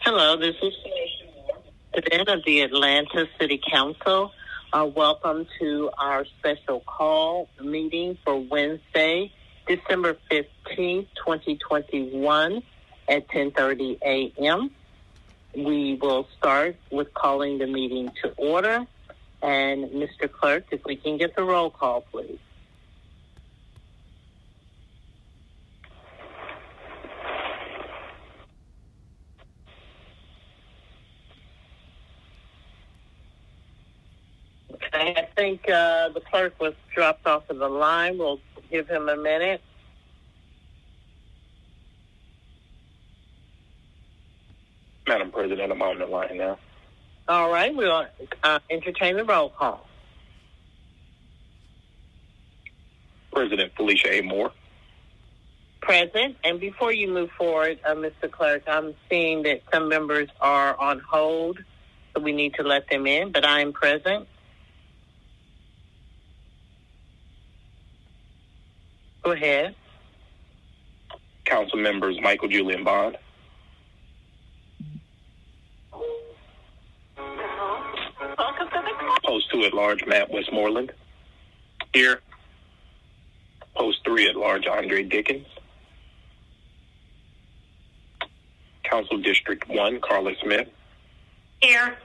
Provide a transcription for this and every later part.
Hello, this is President of the Atlanta City Council. Welcome to our special call meeting for Wednesday, December 15th, 2021 at 10:30 a.m. We will start with calling the meeting to order. And Mr. Clerk, if we can get the roll call, please. Okay, I think the clerk was dropped off of the line. We'll give him a minute. Madam President, I'm on the line now. All right, we'll entertain the roll call. President Felicia A. Moore. Present. And before you move forward, Mr. Clerk, I'm seeing that some members are on hold, so we need to let them in, but I am present. Go ahead. Council members Michael Julian Bond. Post 2 at large Matt Westmoreland. Here. Post 3 at large Andre Dickens. Council District 1 Carla Smith. Here.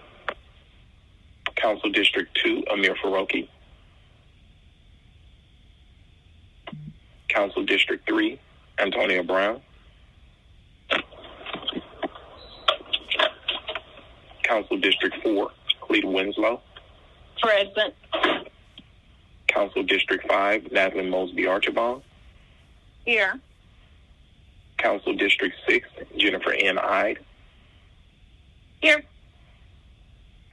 Council District 2 Amir Faroki. Council District 3 Antonio Brown. Council District 4 Cleta Winslow. Present. Council District 5 Natalie Mosby Archibald. Here. Council District 6 Jennifer N. Ide. Here.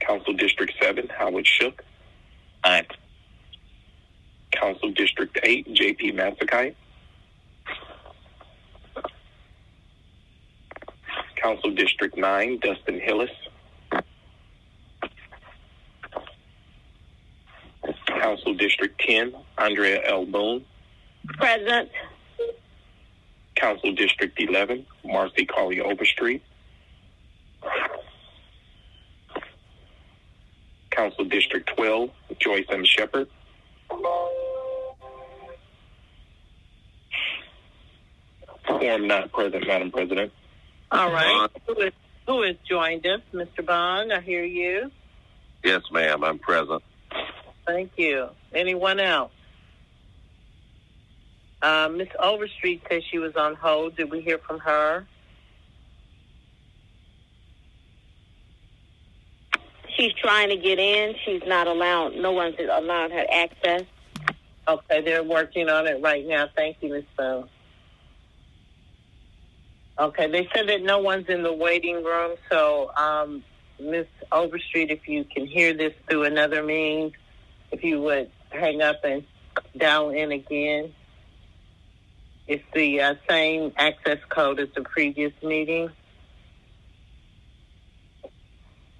Council District 7 Howard Shook. Aye. Council District 8 J.P. Massakite. Council District 9 Dustin Hillis. Council District 10 Andrea L. Boone. Present. Council District 11 Marcy Collier Overstreet. Council District 12 Joyce M. Shepard. Quorum not present, Madam President. All right. Who has joined us? Mr. Bond, I hear you. Yes, ma'am. I'm present. Thank you. Anyone else? Ms. Overstreet says she was on hold. Did we hear from her? She's trying to get in. She's not allowed. No one's allowed her access. Okay, they're working on it right now. Thank you, Ms. Boone. Okay, they said that no one's in the waiting room, so Ms. Overstreet, if you can hear this through another means, if you would hang up and dial in again. It's the same access code as the previous meeting.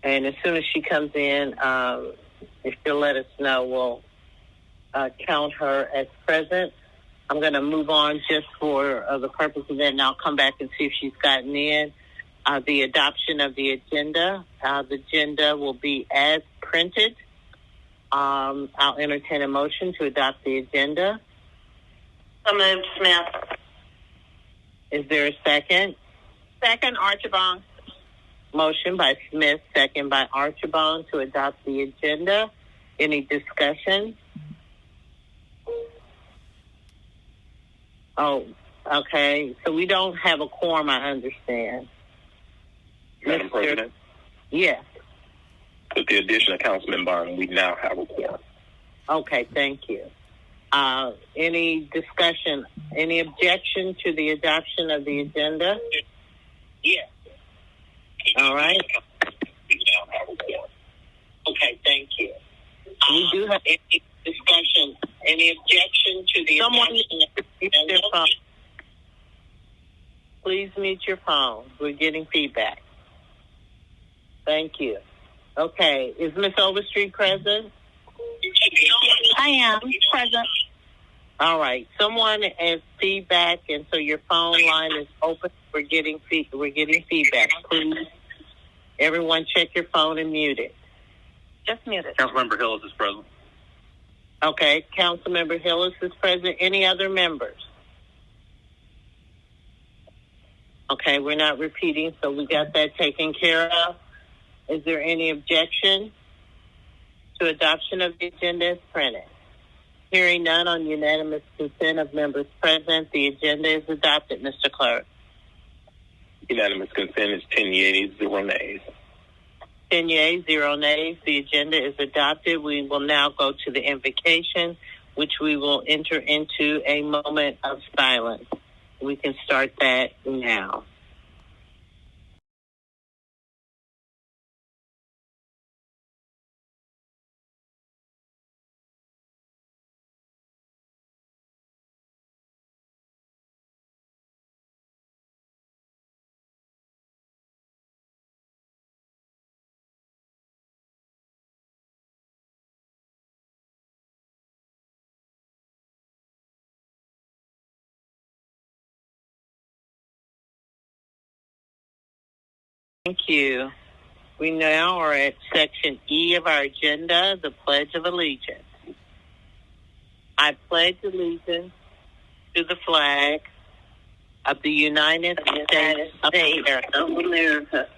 And as soon as she comes in, if she'll let us know, we'll count her as present. I'm going to move on just for the purpose of that, and I'll come back and see if she's gotten in. The adoption of the agenda. The agenda will be as printed. I'll entertain a motion to adopt the agenda. So moved, Smith. Is there a second? Second, Archibald. Motion by Smith, second by Archibald to adopt the agenda. Any discussion? Oh, okay. So we don't have a quorum, I understand. Madam President? Yes. With the addition of Councilman Bond, we now have a quorum. Okay, thank you. Any discussion, any objection to the adoption of the agenda? Yes. All right. We now have a quorum. Okay, thank you. We do have any discussion, any objection to the adoption of the agenda? Please mute your phone. We're getting feedback. Thank you. Okay, is Ms. Overstreet present? I am present. All right. Someone has feedback, and so your phone line is open. We're getting feedback. Please Everyone check your phone and mute it. Just muted. Councilmember Hillis is present. Okay, Councilmember Hillis is present. Any other members? Okay, we're not repeating, so we got that taken care of. Is there any objection to adoption of the agenda as printed? Hearing none, on unanimous consent of members present, the agenda is adopted, Mr. Clerk. Unanimous consent is 10 yeas, 0 nays. 10 yeas, 0 nays. The agenda is adopted. We will now go to the invocation, which we will enter into a moment of silence. We can start that now. Thank you. We now are at section E of our agenda, the Pledge of Allegiance. I pledge allegiance to the flag of the United States of America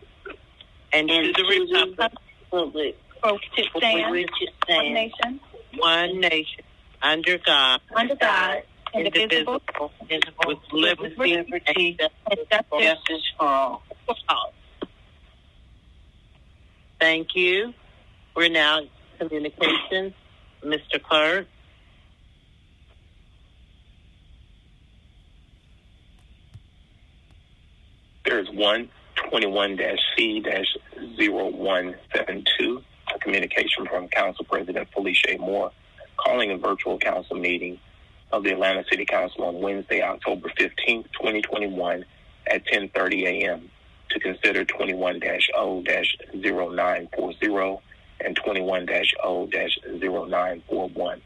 and to the republic Which which one stands nation, one nation under God, indivisible, with liberty and justice for all. Thank you. We're now in communications. Mr. Clerk. There's 121-C-0172, a communication from Council President Felicia A. Moore, calling a virtual council meeting of the Atlanta City Council on Wednesday, October 15th, 2021 at 10:30 a.m. to consider 21-0-0940 and 21-0-0941.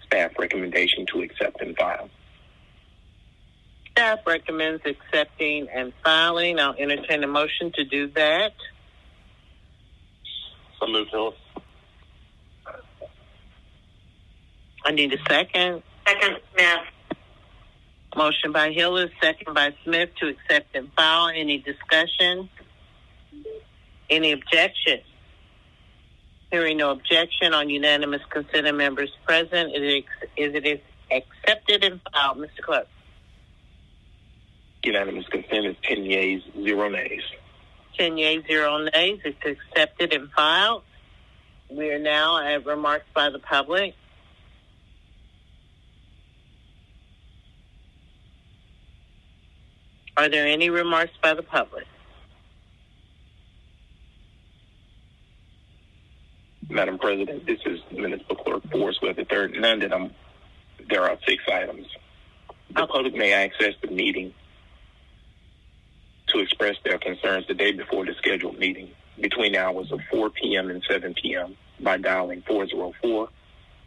Staff recommendation to accept and file. Staff recommends accepting and filing. I'll entertain a motion to do that. So moved, Hillis. I need a second. Second, Smith. Motion by Hillis, second by Smith to accept and file. Any discussion? Any objection? Hearing no objection, on unanimous consent of members present, it is accepted and filed. Mr. Clerk. Unanimous consent is 10 yeas, 0 nays. 10 yeas, 0 nays. It's accepted and filed. We are now at remarks by the public. Are there any remarks by the public? Madam President, this is Municipal Clerk Forsworth III. There are 6 items. The public may access the meeting to express their concerns the day before the scheduled meeting between the hours of 4 p.m. and 7 p.m. by dialing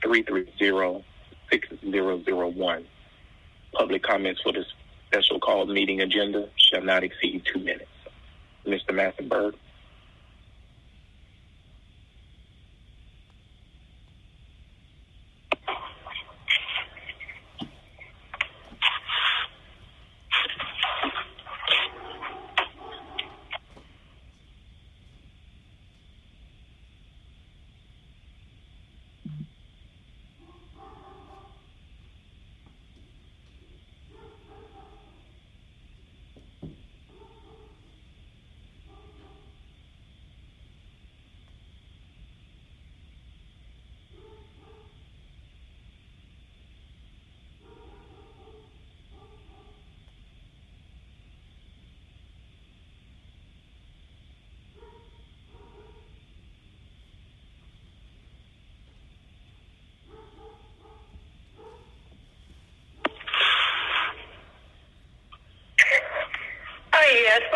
404-330-6001. Public comments for this special called meeting agenda shall not exceed 2 minutes. Mr. Massenberg.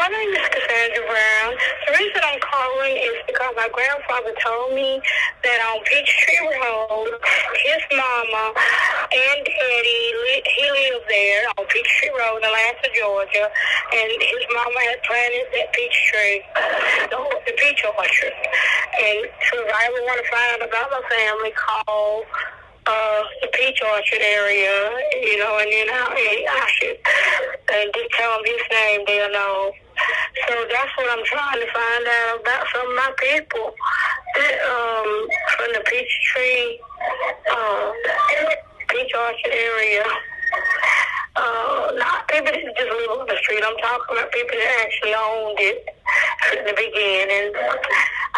My name is Cassandra Brown. The reason I'm calling is because my grandfather told me that on Peachtree Road, his mama and daddy, he lived there on Peachtree Road in Atlanta, Georgia, and his mama had planted that peach tree, the peach orchard. And so if I ever want to find out about my family, call the peach orchard area, you know, and then I should just tell them his name, they'll know. So that's what I'm trying to find out about from my people from the Peachtree, peach orchard area. Not people that just live on the street. I'm talking about people that actually owned it at the beginning.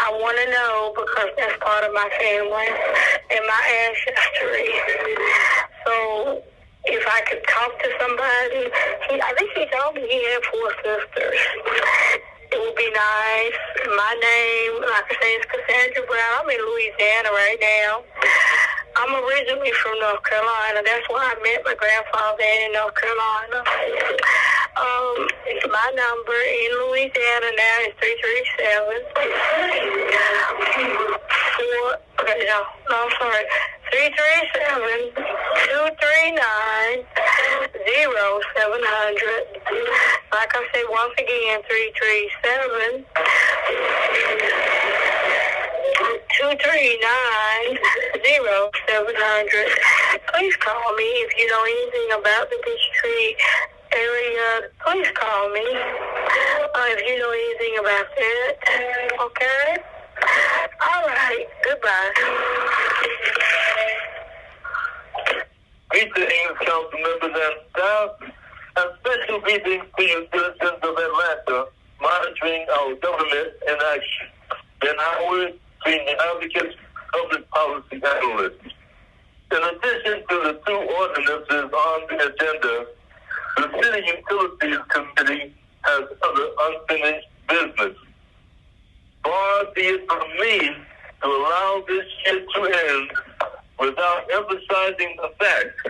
I want to know because that's part of my family and my ancestry. So if I could talk to somebody, I think he told me he had 4 sisters. It would be nice. My name, like I say, is Cassandra Brown. I'm in Louisiana right now. I'm originally from North Carolina. That's where I met my grandfather in North Carolina. My number in Louisiana now is 337-239-0700. Like I said, once again, 337-239-0700. Please call me if you know anything about the Peachtree area. Please call me if you know anything about that. Okay? All right. Goodbye. Greetings, council members and staff, and special greetings to you citizens of Atlanta, monitoring our government in action. And Howard, being the advocates, public policy analysts. In addition to the 2 ordinances on the agenda, the City Utilities Committee has other unfinished business. Far be it from me to allow this shit to end without emphasizing the fact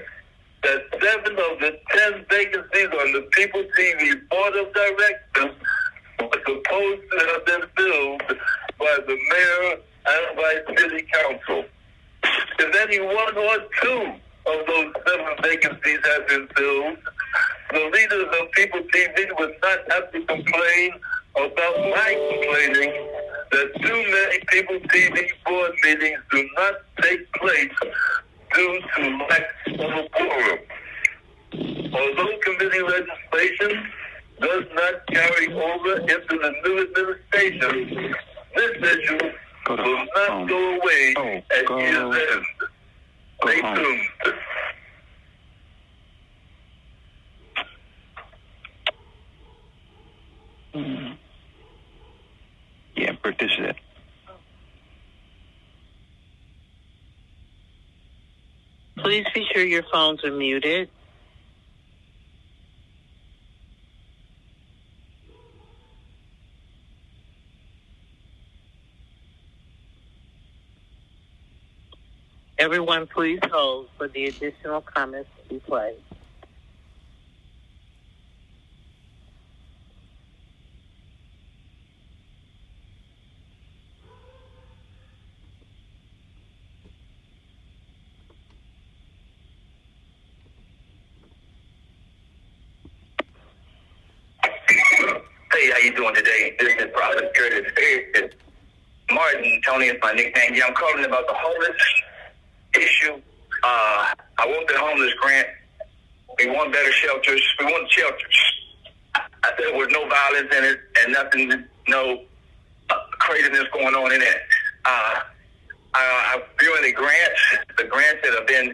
that 7 of the 10 vacancies on the People TV Board of Directors were supposed to have been filled by the mayor and by City Council. If any 1 or 2 of those 7 vacancies have been filled, the leaders of People TV would not have to complain about my complaining that too many People TV board meetings do not take place due to lack of a quorum. Although committee legislation does not carry over into the new administration, this issue will not go away at year's end. Stay tuned. Yeah, but this is it. Please be sure your phones are muted. Everyone, please hold for the additional comments to be played. Hey, how you doing today? This is Prophet Curtis. It's Martin. Tony is my nickname. Yeah, I'm calling about the homeless issue. I want the homeless grant. We want better shelters. We want shelters. I said with no violence in it and nothing, no craziness going on in it. I'm viewing the grants that have been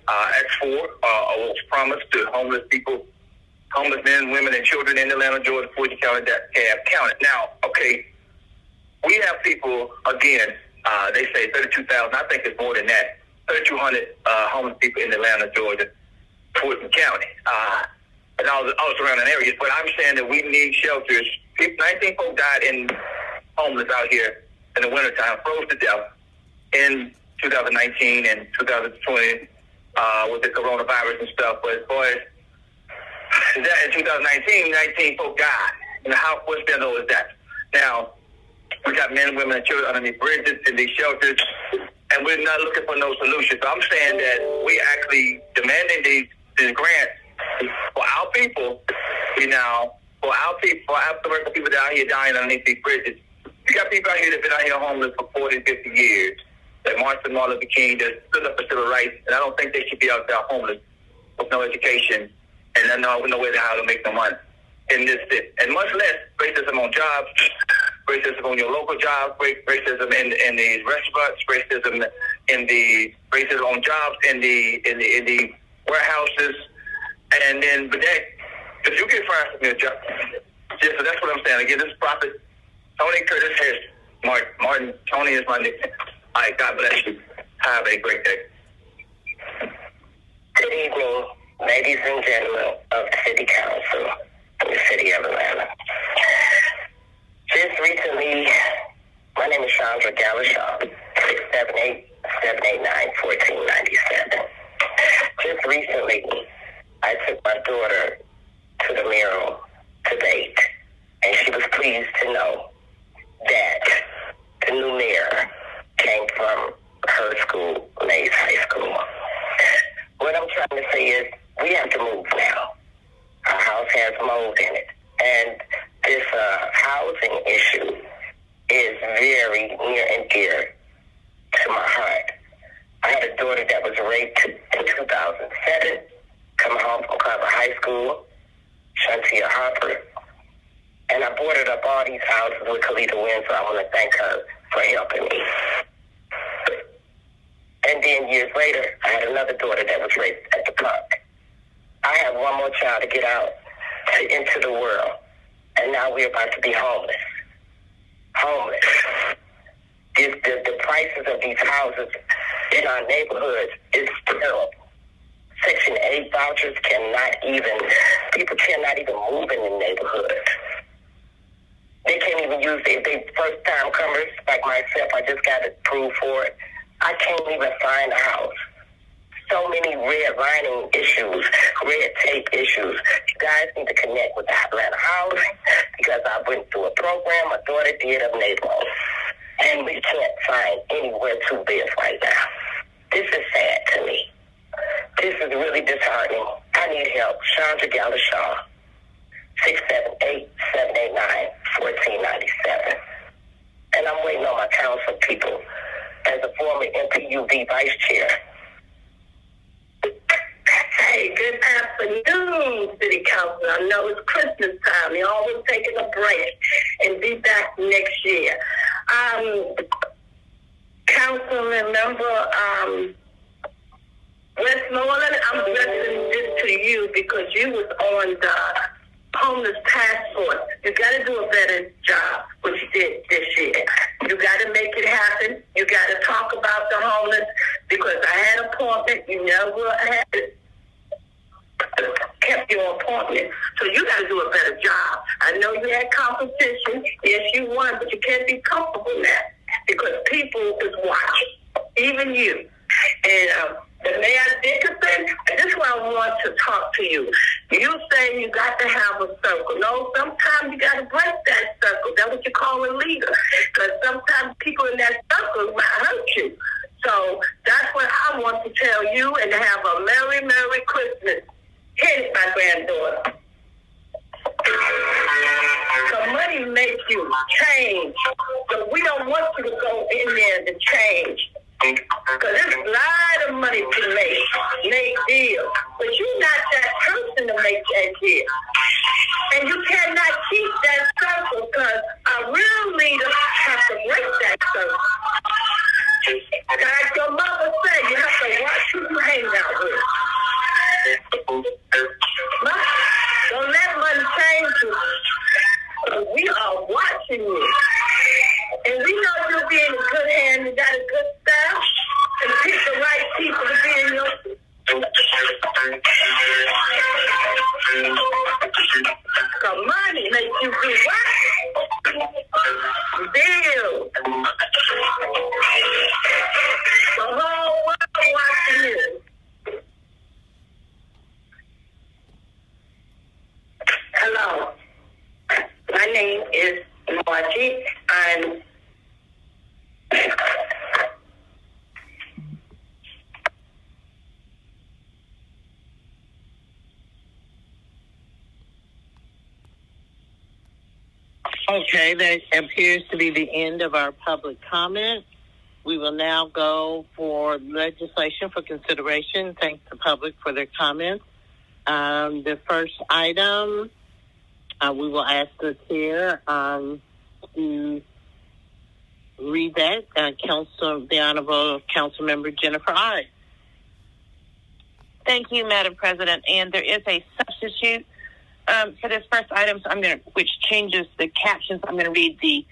asked for or was promised to homeless people, homeless men, women, and children in Atlanta, Georgia, Fulton County that have counted. Now, okay, we have people, again, they say 32,000. I think it's more than that. 3,200 homeless people in Atlanta, Georgia, Fulton County, and all the surrounding areas. But I'm saying that we need shelters. 19 folks died in homeless out here in the wintertime, froze to death in 2019 and 2020 with the coronavirus and stuff. But as far as that in 2019, 19 folks died. how much better is that? Now, we got men, women, and children underneath bridges in these shelters, and we're not looking for no solution. So I'm saying that we actually demanding these grants for our people, for our people, for African American people down here dying underneath these bridges. You got people out here that have been out here homeless for 40, 50 years, that marched for Martin Luther King, that stood up for civil rights, and I don't think they should be out there homeless with no education and no way to how to make no money in this city. And much less racism on jobs, racism on your local jobs, racism in these restaurants, racism on jobs in the warehouses, and then but that if you get fired from your job, yeah, so that's what I'm saying. Again, this is Prophet Tony Curtis Harris. Martin Tony is my nickname. All right, God bless you. Have a great day. Good evening, ladies and gentlemen of the City Council of the City of Atlanta. Just recently, my name is Chandra Galashaw, 678-789-1497. Just recently, I took my daughter to the mural to date, and she was pleased to know that the new mirror came from her school, Mays High School. What I'm trying to say is we have to move now. Our house has mold in it, and this housing issue is very near and dear to my heart. I had a daughter that was raped in 2007, coming home from Carver High School, Shantia Harper, and I boarded up all these houses with Kalita Wynn, so I want to thank her for helping me. And then years later, I had another daughter that was raped at the park. I have one more child to get out into the world, and now we're about to be homeless. The prices of these houses in our neighborhoods is terrible. Section 8 vouchers people cannot even move in the neighborhood. They can't even use it. They first-time comers like myself, I just got approved for it. I can't even find a house. So many redlining issues, red tape issues. You guys need to connect with the Atlanta Housing because I went through a program my daughter did of neighborhoods, and we can't find anywhere to live right now. This is sad to me. This is really disheartening. I need help. Chandra Galashaw, 678-789-1497. And I'm waiting on my council people as a former MPUV vice chair. Hey, good afternoon, City Council. I know it's Christmas time. You're always taking a break and be back next year. Councilman member Westmoreland, I'm addressing this to you because you was on the homeless task force. You got to do a better job, which you did this year. You got to make it happen. You got to talk about the homeless because I had an appointment. You never had kept your appointment. So you got to do a better job. I know you had competition. Yes, you won, but you can't be comfortable now because people is watching, even you. And the Mayor Dickinson, this is why I want to talk to you. You say you got to have a circle. No, sometimes you got to break that circle. That's what you call a leader. Because sometimes people in that circle might hurt you. So that's what I want to tell you and have a Merry, Merry Christmas. Here's my granddaughter. So money makes you change. So we don't want you to go in there to change. Because there's a lot of money to make deals. But you're not that person to make that deal. And you cannot keep that circle because a real leader has to break that circle. Like your mother said, you have to watch who you hang out with. Don't let money change you. We are watching you. And we know you'll be in a good hand. You got a good staff. And pick the right people to be in your... So money makes you do what? Deal. The whole world watching you. Hello. My party, and Okay, that appears to be the end of our public comment. We will now go for legislation for consideration. Thank the public for their comments. The first item, we will ask the chair to read that. The Honorable Councilmember Jennifer I. Thank you, Madam President. And there is a substitute for this first item, so which changes the captions. I'm going to read the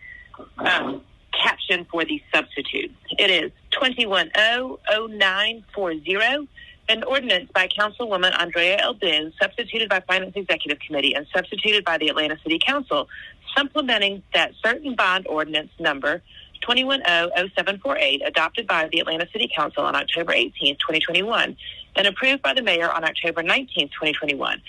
caption for the substitute. It is 21-0940, an ordinance by Councilwoman Andrea L. Boone, substituted by Finance Executive Committee and substituted by the Atlanta City Council, supplementing that certain bond ordinance number 21-0748, adopted by the Atlanta City Council on October 18, 2021, and approved by the mayor on October 19, 2021.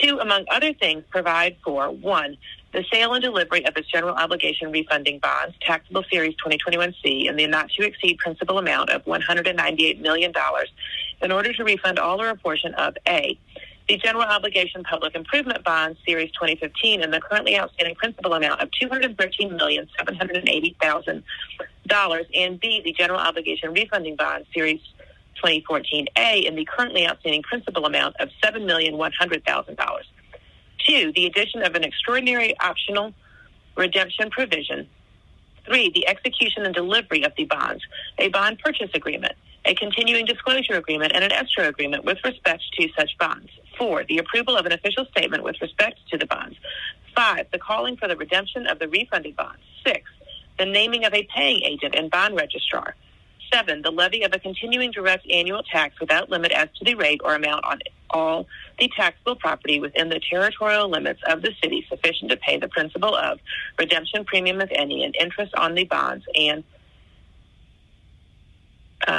To, among other things, provide for, 1, the sale and delivery of its general obligation refunding bonds, taxable series 2021C, in the not-to-exceed principal amount of $198 million in order to refund all or a portion of, A, the general obligation public improvement bonds, series 2015, in the currently outstanding principal amount of $213,780,000, and B, the general obligation refunding bonds, series 2014A, in the currently outstanding principal amount of $7,100,000. 2, the addition of an extraordinary optional redemption provision. 3, the execution and delivery of the bonds, a bond purchase agreement, a continuing disclosure agreement, and an escrow agreement with respect to such bonds. 4, the approval of an official statement with respect to the bonds. 5, the calling for the redemption of the refunding bonds. 6, the naming of a paying agent and bond registrar. 7, the levy of a continuing direct annual tax without limit as to the rate or amount on all the taxable property within the territorial limits of the city sufficient to pay the principal of redemption premium, if any, and interest on the bonds, and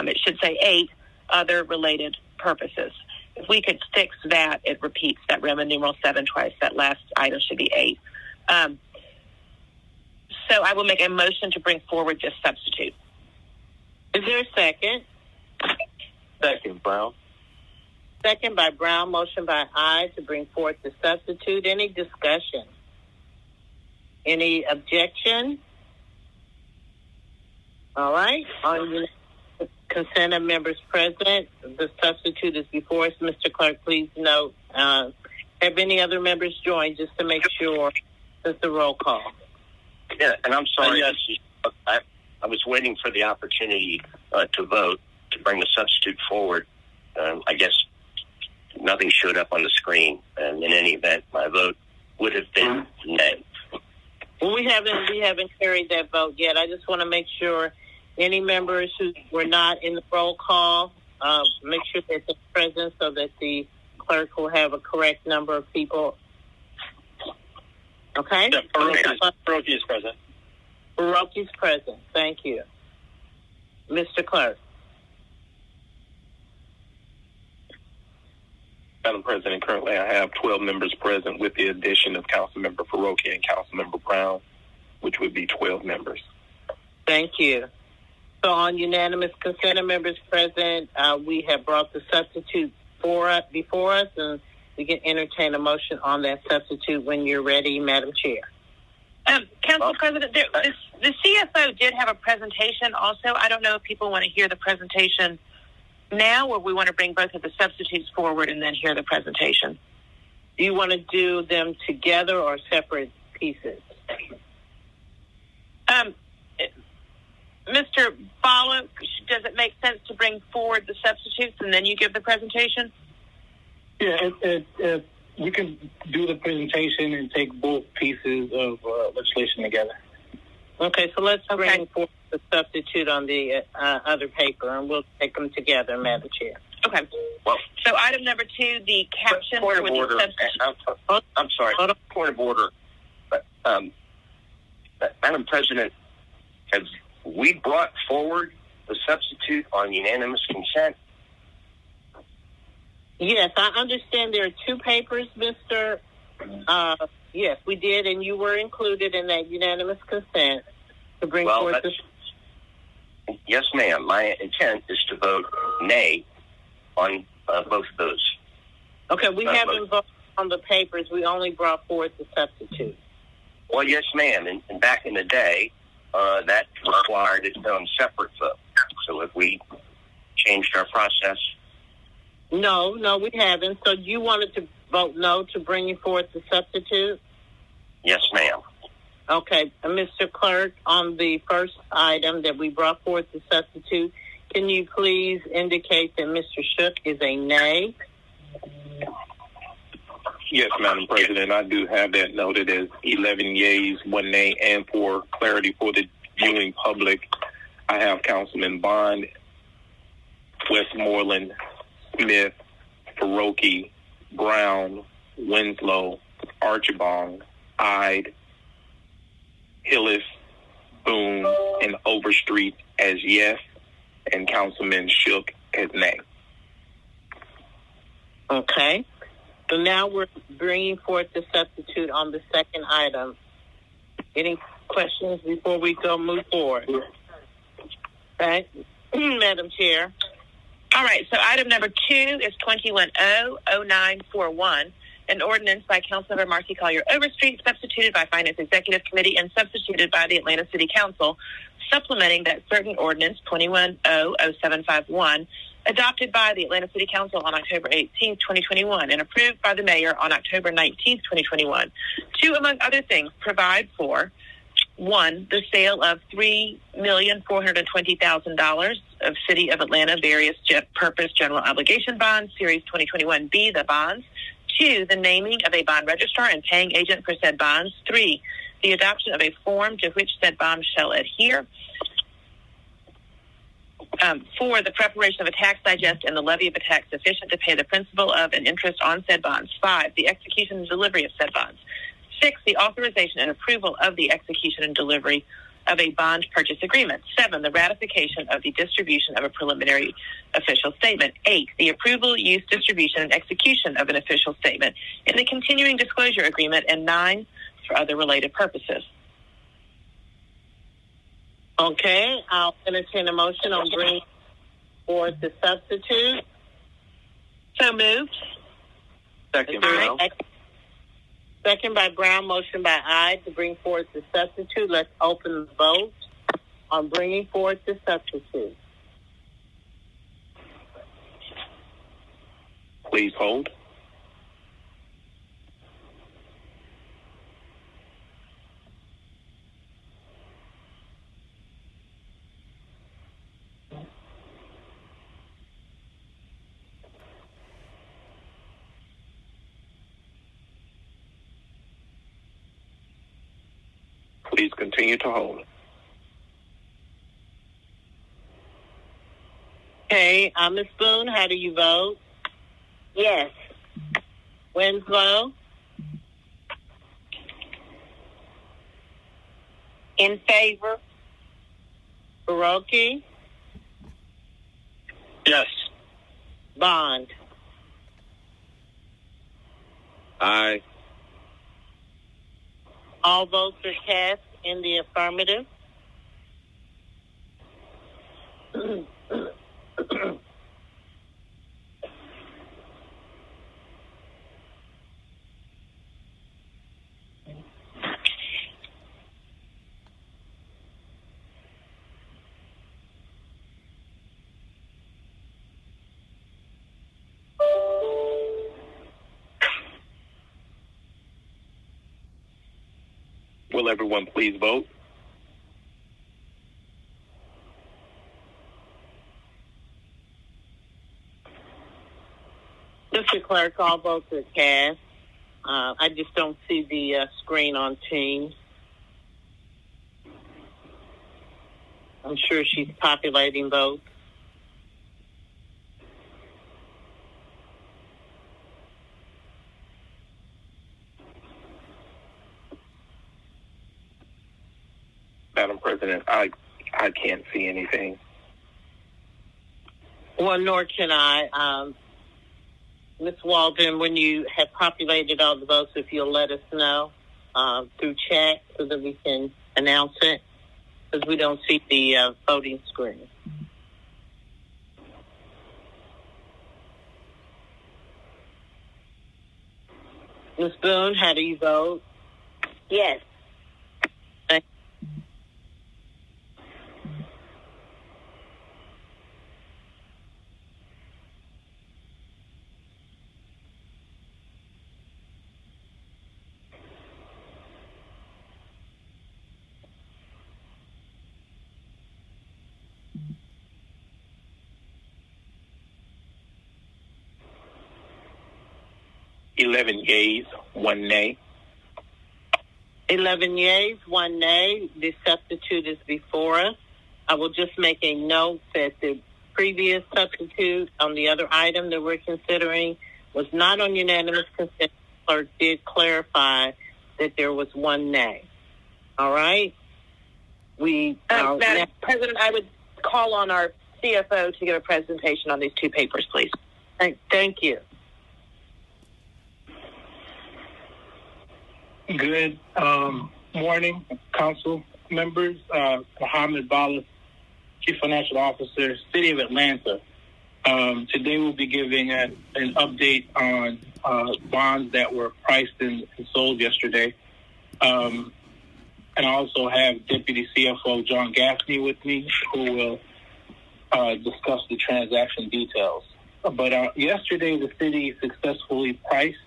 it should say 8, other related purposes. If we could fix that, it repeats that Roman numeral 7 twice. That last item should be 8. So I will make a motion to bring forward this substitute. Is there a second? Second, Brown. Second by Brown, motion by I to bring forth the substitute. Any discussion? Any objection? All right. On consent of members present, the substitute is before us. Mr. Clerk, please note, have any other members joined just to make sure that's the roll call? Yeah, and I'm sorry. Yes. I was waiting for the opportunity to vote, to bring the substitute forward. I guess nothing showed up on the screen, and in any event, my vote would have been nay. Well, we haven't carried that vote yet. I just want to make sure any members who were not in the roll call, make sure that they're present so that the clerk will have a correct number of people. Okay? Yeah, Baroki is present. Baroki's present. Thank you. Mr. Clerk. Madam President, currently I have 12 members present with the addition of Councilmember Baroki and Councilmember Brown, which would be 12 members. Thank you. So on unanimous consent of members present, we have brought the substitute before us, and we can entertain a motion on that substitute when you're ready, Madam Chair. Council President, the CFO did have a presentation also. I don't know if people want to hear the presentation now or we want to bring both of the substitutes forward and then hear the presentation. Do you want to do them together or separate pieces? Mr. Bala, does it make sense to bring forward the substitutes and then you give the presentation? Yeah, we can do the presentation and take both pieces of legislation together. Okay, so let's bring forth the substitute on the other paper, and we'll take them together, Madam Chair. Okay. Well, so item number 2, the caption point for of order. the substitute. I'm sorry. Point of order. Madam President, have we brought forward the substitute on unanimous consent? Yes, I understand there are 2 papers, Mr. Yes, we did, and you were included in that unanimous consent to bring forth this. Yes, ma'am. My intent is to vote nay on both of those. Okay, we haven't voted on the papers. We only brought forth the substitute. Well, yes, ma'am. And back in the day, that required its own separate vote. So if we changed our process. No, we haven't. So you wanted to vote no to bringing forth the substitute? Yes, ma'am. Okay, Mr. Clerk, on the first item that we brought forth the substitute, can you please indicate that Mr. Shook is a nay? Yes, Madam President, I do have that noted as 11 yeas, 1 nay, and for clarity for the viewing public, I have Councilman Bond, Westmoreland, Smith, Faroki, Brown, Winslow, Archibong, Ide, Hillis, Boone, and Overstreet as yes, and Councilman Shook as nay. Okay. So now we're bringing forth the substitute on the second item. Any questions before we move forward? Okay. Madam Chair. All right, so item number 2 is 21-0941, an ordinance by Councilmember Marcy Collier Overstreet, substituted by Finance Executive Committee and substituted by the Atlanta City Council, supplementing that certain ordinance 21-0751, adopted by the Atlanta City Council on October 18, 2021, and approved by the mayor on October 19, 2021, to, among other things, provide for 1, the sale of $3,420,000 of City of Atlanta various purpose general obligation bonds, Series 2021B, the bonds. 2, the naming of a bond registrar and paying agent for said bonds. 3, the adoption of a form to which said bonds shall adhere. 4, the preparation of a tax digest and the levy of a tax sufficient to pay the principal of and interest on said bonds. 5, the execution and delivery of said bonds. 6, the authorization and approval of the execution and delivery of a bond purchase agreement. 7, the ratification of the distribution of a preliminary official statement. 8, the approval, use, distribution, and execution of an official statement in the continuing disclosure agreement. And 9, for other related purposes. Okay, I'll entertain a motion on bringing forth the substitute. So moved. Second, Brown. Second by Brown, motion by Ide to bring forth the substitute. Let's open the vote on bringing forth the substitute. Please hold. Please continue to hold. Okay, Ms. Boone, how do you vote? Yes. Winslow? In favor? Faroki? Yes. Bond? Aye. All votes are cast in the affirmative. Will everyone please vote? Mr. Clerk, all votes are cast. I just don't see the screen on Teams. I'm sure she's populating votes. Madam President, I can't see anything. Well, nor can I. Ms. Walden, when you have populated all the votes, if you'll let us know. through chat so that we can announce it, because we don't see the voting screen. Ms. Boone, how do you vote? Yes. Okay. Eleven yeas, 1 nay. 11 yeas, 1 nay. The substitute is before us. I will just make a note that the previous substitute on the other item that we're considering was not on unanimous consent. The clerk did clarify that there was 1 nay. All right? Madam President, I would call on our CFO to give a presentation on these two papers, please. Thank you. Good morning, council members. Mohammed Ballas, Chief Financial Officer, City of Atlanta. Today we'll be giving an update on bonds that were priced and sold yesterday. And I also have Deputy CFO John Gaffney with me, who will discuss the transaction details. But yesterday the city successfully priced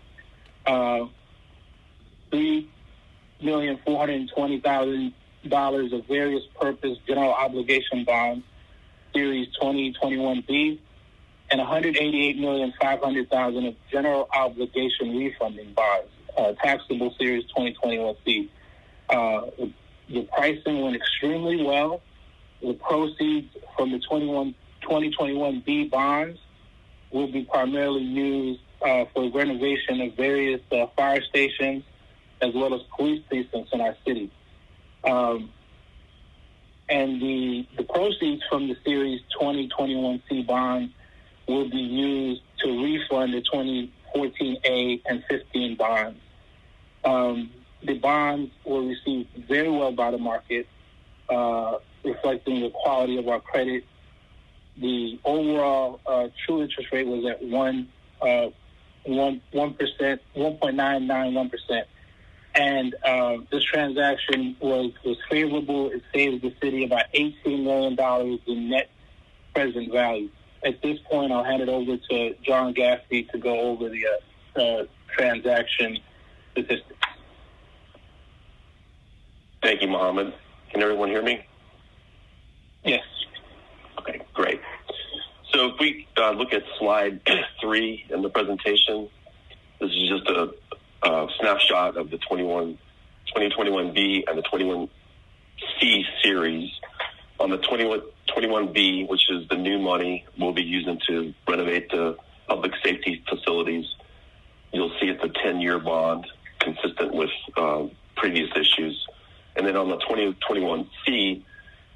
$3,420,000 of various purpose general obligation bonds, Series 2021B, and $188,500,000 of general obligation refunding bonds, taxable Series 2021C. The pricing went extremely well. The proceeds from the 2021B bonds will be primarily used for renovation of various fire stations, as well as police precincts in our city. And the proceeds from the Series 2021C bonds will be used to refund the 2014A and 15 bonds. The bonds were received very well by the market, reflecting the quality of our credit. The overall true interest rate was at 1.991%. And this transaction was favorable. It saved the city about $18 million in net present value. At this point, I'll hand it over to John Gaffney to go over the transaction statistics. Thank you, Mohammed. Can everyone hear me? Yes. Okay, great. So if we look at slide 3 in the presentation, this is just a snapshot of the 2021B and the 21C series. On the 21B, which is the new money we'll be using to renovate the public safety facilities, you'll see it's a 10-year bond consistent with previous issues. And then on the 2021C,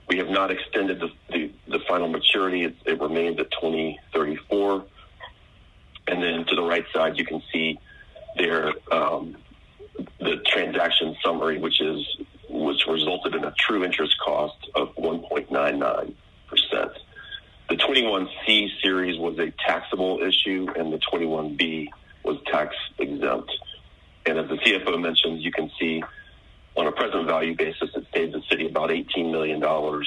we have not extended the final maturity. It remains at 2034. And then to the right side, you can see there the transaction summary, which resulted in a true interest cost of 1.99%. The 21C series was a taxable issue, and the 21B was tax exempt. And as the CFO mentioned, you can see on a present value basis, it saved the city about $18 million, or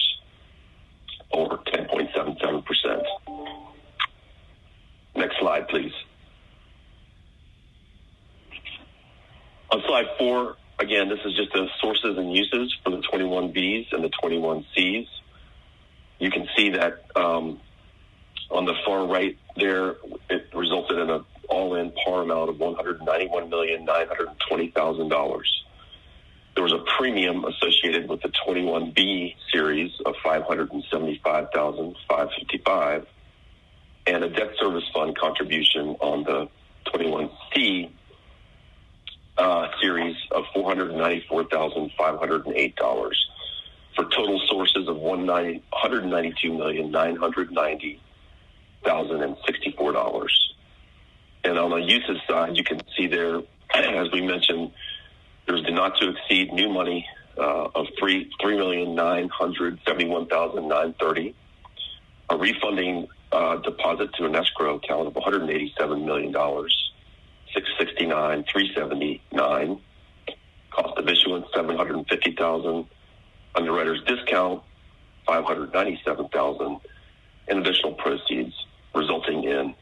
10.77%. Next slide, please. On slide 4, again, this is just the sources and uses for the 21Bs and the 21Cs. You can see that on the far right there, it resulted in an all-in par amount of $191,920,000. There was a premium associated with the 21B series of $575,555, and a debt service fund contribution on the 21C series of $494,508, for total sources of $192,990,064. And on the uses side, you can see there, as we mentioned, There's the not to exceed new money of $3,971,930. A refunding deposit to an escrow account of $187 million, $669,379. Cost of issuance $750,000. Underwriter's discount $597,000, and additional proceeds resulting in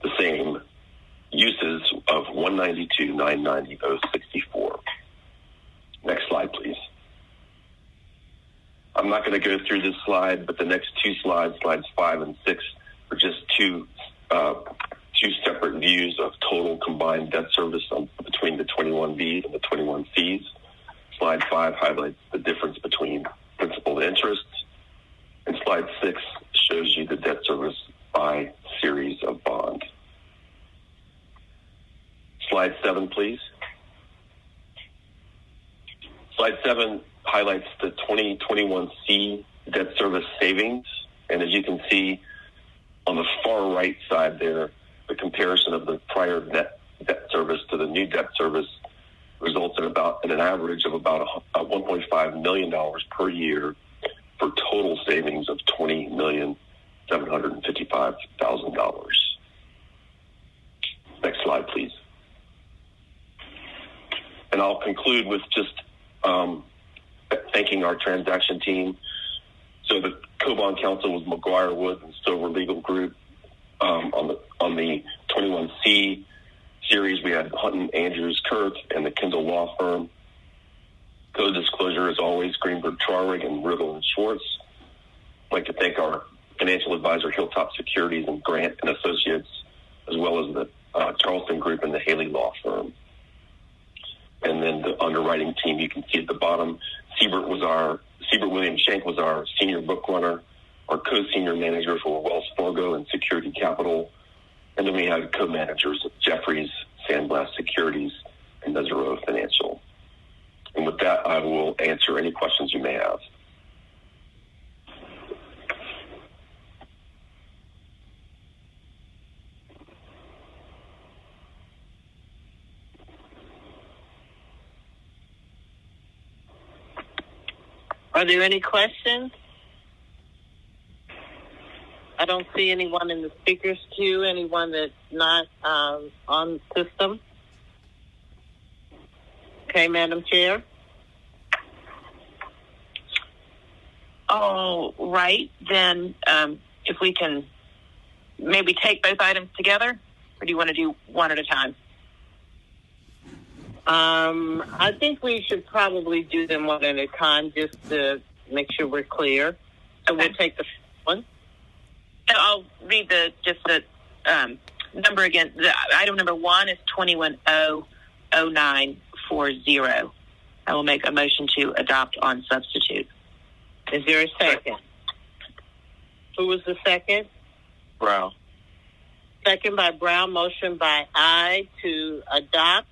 the same uses of $192,990,064. Next slide, please. I'm not going to go through this slide, but the next two slides, slides 5 and 6, are just two separate views of total combined debt service between the 21Bs and the 21Cs. Slide 5 highlights the difference between principal and interest, and slide 6 shows you the debt service by series of bond. Slide 7, please. Slide 7 highlights the 2021C debt service savings, and as you can see on the far right side there, the comparison of the prior debt service to the new debt service results in an average of about $1.5 million per year for total savings of $20,755,000. Next slide, please. And I'll conclude with just thanking our transaction team. So the co-bond counsel was McGuire Woods and Stover Legal Group. On the 21C series, we had Hutton Andrews Kirk and the Kendall Law Firm. Co-disclosure, as always, Greenberg Traurig and Riddle and Schwartz. I'd like to thank our financial advisor, Hilltop Securities and Grant and Associates, as well as the Charleston Group and the Haley Law Firm. And then the underwriting team, you can see at the bottom, Siebert William Shank was our senior book runner. Our co-senior manager for Wells Fargo and Security Capital. And then we had co-managers Jeffries, Sandblast Securities, and Desero Financial. And with that, I will answer any questions you may have. Are there any questions? I don't see anyone in the speakers queue, anyone that's not on system. Okay, Madam Chair. All right, then if we can maybe take both items together, or do you want to do one at a time? I think we should probably do them one at a time just to make sure we're clear. So we'll take the first one. I'll read the number again. The item number 1 is 21-0940. I will make a motion to adopt on substitute. Is there a second? Who was the second? Brown. Second by Brown. Motion by I to adopt.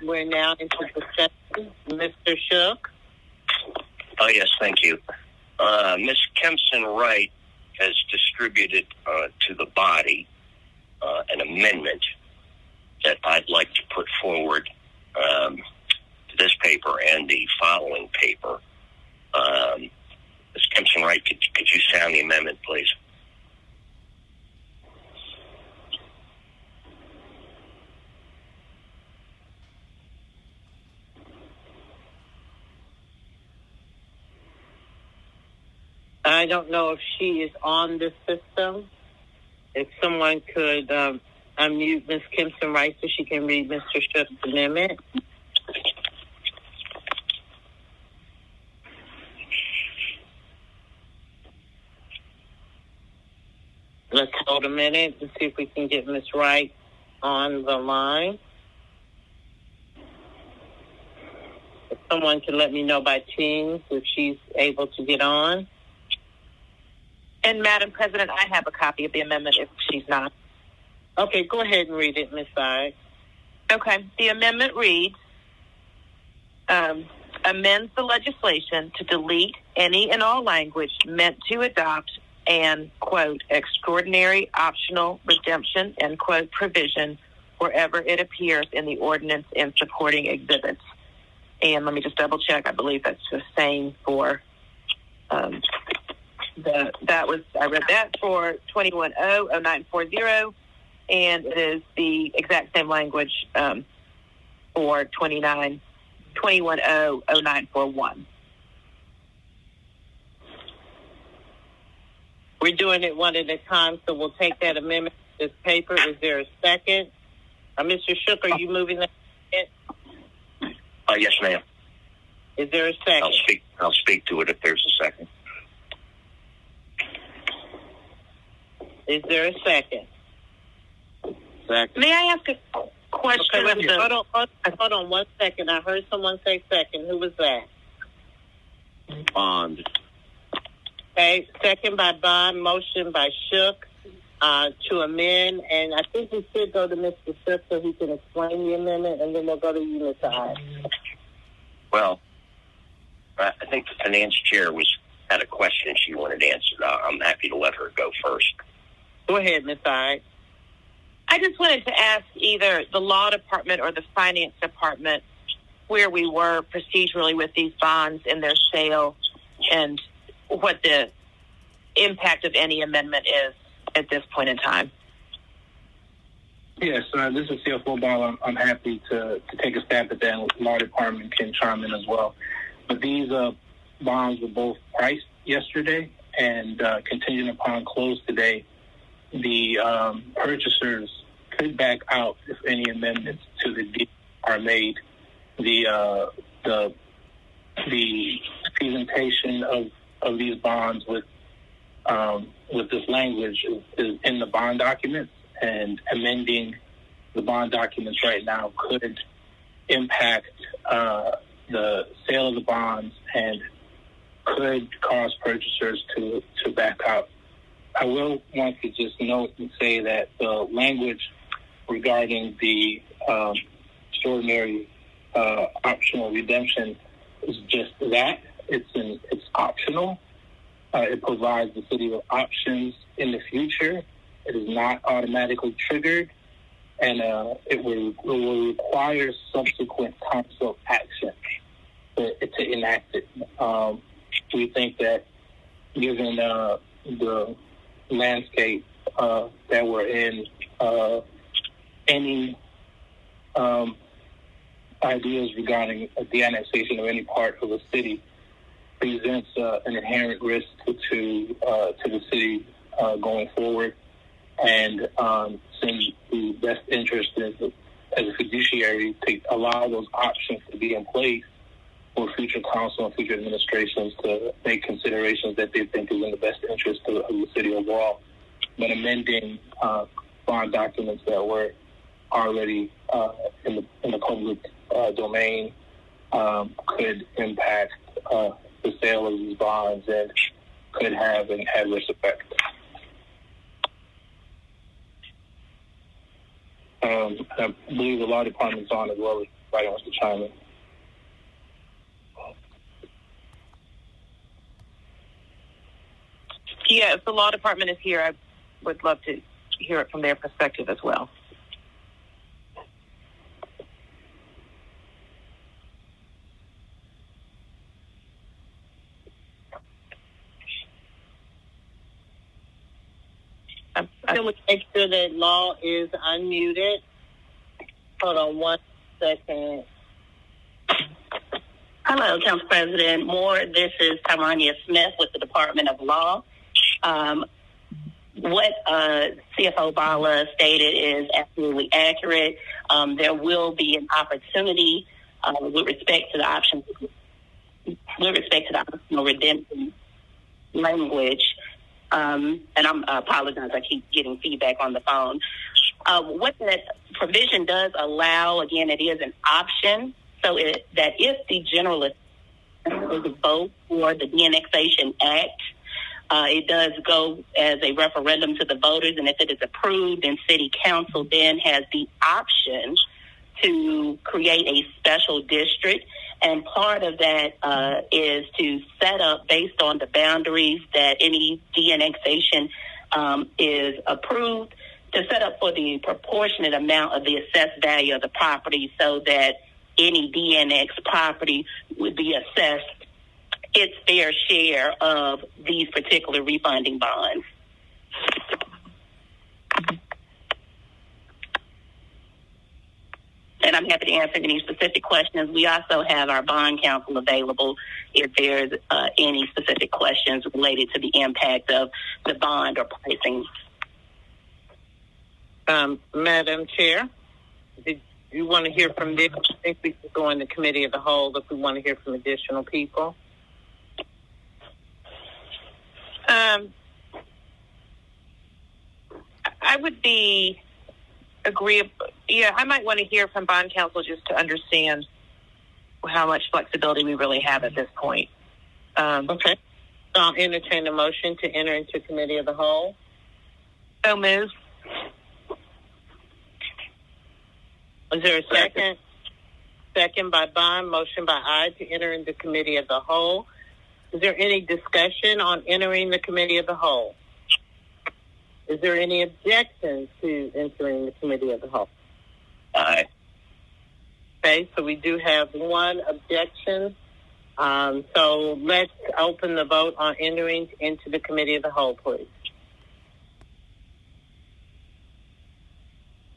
We're now into discussion. Mr. Shook. Oh, yes, thank you. Ms. Kempson Wright has distributed to the body an amendment that I'd like to put forward to this paper and the following paper. Ms. Kempson Wright, could you sound the amendment, please? I don't know if she is on the system. If someone could unmute Ms. Kempson Wright so she can read Mr. Shook's amendment. Let's hold a minute to see if we can get Ms. Wright on the line. If someone can let me know by Teams if she's able to get on. And Madam President, I have a copy of the amendment if she's not. Okay, go ahead and read it, Ms. Wright. Okay, the amendment reads, amends the legislation to delete any and all language meant to adopt an, quote, extraordinary optional redemption, end quote, provision wherever it appears in the ordinance and supporting exhibits. And let me just double check. I believe that's the same for I read that for 21-0940, and it is the exact same language for 21-0941. We're doing it one at a time, so we'll take that amendment to this paper. Is there a second? Mr. Shook, are you moving that? Yes, ma'am. Is there a second? I'll speak to it if there's a second. Is there a second? Second. May I ask a question? Okay, hold on 1 second. I heard someone say second. Who was that? Bond. Okay, second by Bond, motion by Shook to amend, and I think we should go to Mr. Shook so he can explain the amendment, and then we'll go to you, Mr. Hyde. Well, I think the finance chair had a question she wanted answered. I'm happy to let her go first. Go ahead, Ms. Hyde. I just wanted to ask either the law department or the finance department where we were procedurally with these bonds and their sale, and what the impact of any amendment is at this point in time. Yes, this is CFO Ball. I'm happy to take a stab at that, and the law department can chime in as well. But these bonds were both priced yesterday, and contingent upon close today, the purchasers could back out if any amendments to the deal are made. The presentation of these bonds with this language is in the bond documents, and amending the bond documents right now could impact the sale of the bonds and could cause purchasers to back out. I will want to just note and say that the language regarding the extraordinary optional redemption is just that. It's optional. It provides the city with options in the future. It is not automatically triggered, and it will require subsequent council action to enact it. We think that given the landscape that we're in, any ideas regarding the annexation of any part of a city presents an inherent risk to the city going forward, and since the best interest is as a fiduciary to allow those options to be in place for future council and future administrations to make considerations that they think is in the best interest of the city overall. But amending bond documents that were already in the public domain could impact the sale of these bonds and could have an adverse effect. I believe the law department's on as well as Brian wants to chime in. Yeah, if the law department is here, I would love to hear it from their perspective as well. Can we make sure that law is unmuted? Hold on 1 second. Hello, Council President Moore. This is Tyrania Smith with the Department of Law. What CFO Bala stated is absolutely accurate. There will be an opportunity with respect to the options, with respect to the optional redemption language. And I apologize, I keep getting feedback on the phone. What that provision does allow, again, it is an option, so that if the General Assembly vote for the De-annexation Act, it does go as a referendum to the voters, and if it is approved, then City Council then has the option to create a special district. And part of that is to set up, based on the boundaries that any de-annexation is approved, to set up for the proportionate amount of the assessed value of the property so that any DNX property would be assessed its fair share of these particular refunding bonds. And I'm happy to answer any specific questions. We also have our bond counsel available if there's any specific questions related to the impact of the bond or pricing. Madam Chair, did you want to hear from this? I think we could go in the committee of the whole if we want to hear from additional people. I would be agreeable. Yeah, I might want to hear from bond counsel just to understand how much flexibility we really have at this point. Okay. So I'll entertain a motion to enter into committee of the whole. So moved. Is there a second? Second by Bond, motion by I to enter into committee of the whole. Is there any discussion on entering the committee of the whole? Is there any objections to entering the committee of the whole? Aye. Okay, so we do have one objection. So let's open the vote on entering into the committee of the whole, please.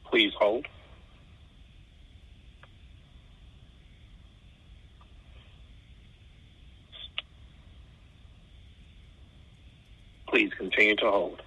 Please hold. Please continue to hold.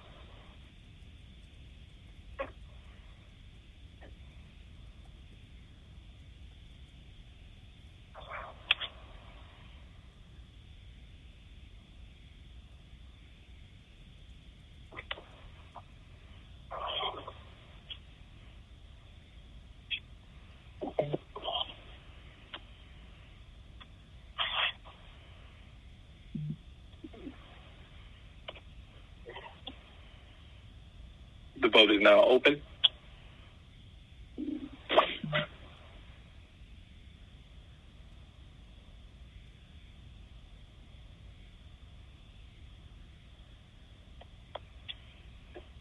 The vote is now open.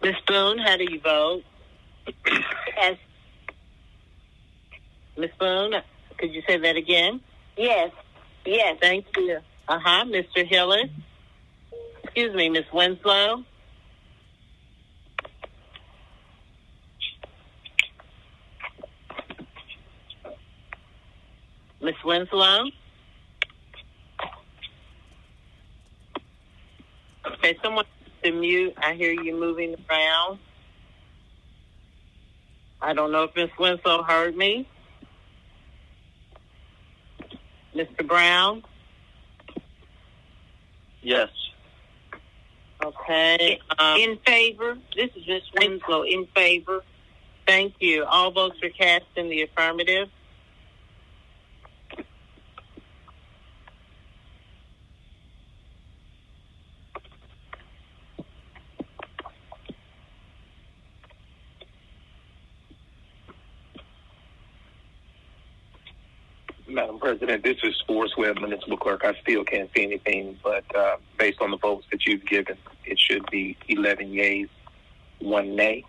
Ms. Boone, how do you vote? Yes. Ms. Boone, could you say that again? Yes. Yes. Thank you. Mr. Hillis. Excuse me, Ms. Winslow. Ms. Winslow? Okay, someone to mute. I hear you moving around. I don't know if Ms. Winslow heard me. Mr. Brown? Yes. Okay. In favor. This is Ms. Winslow. In favor. Thank you. All votes are cast in the affirmative. Madam President, this is Forrest Webb, Municipal Clerk. I still can't see anything, but based on the votes that you've given, it should be 11 yeas, 1 nay.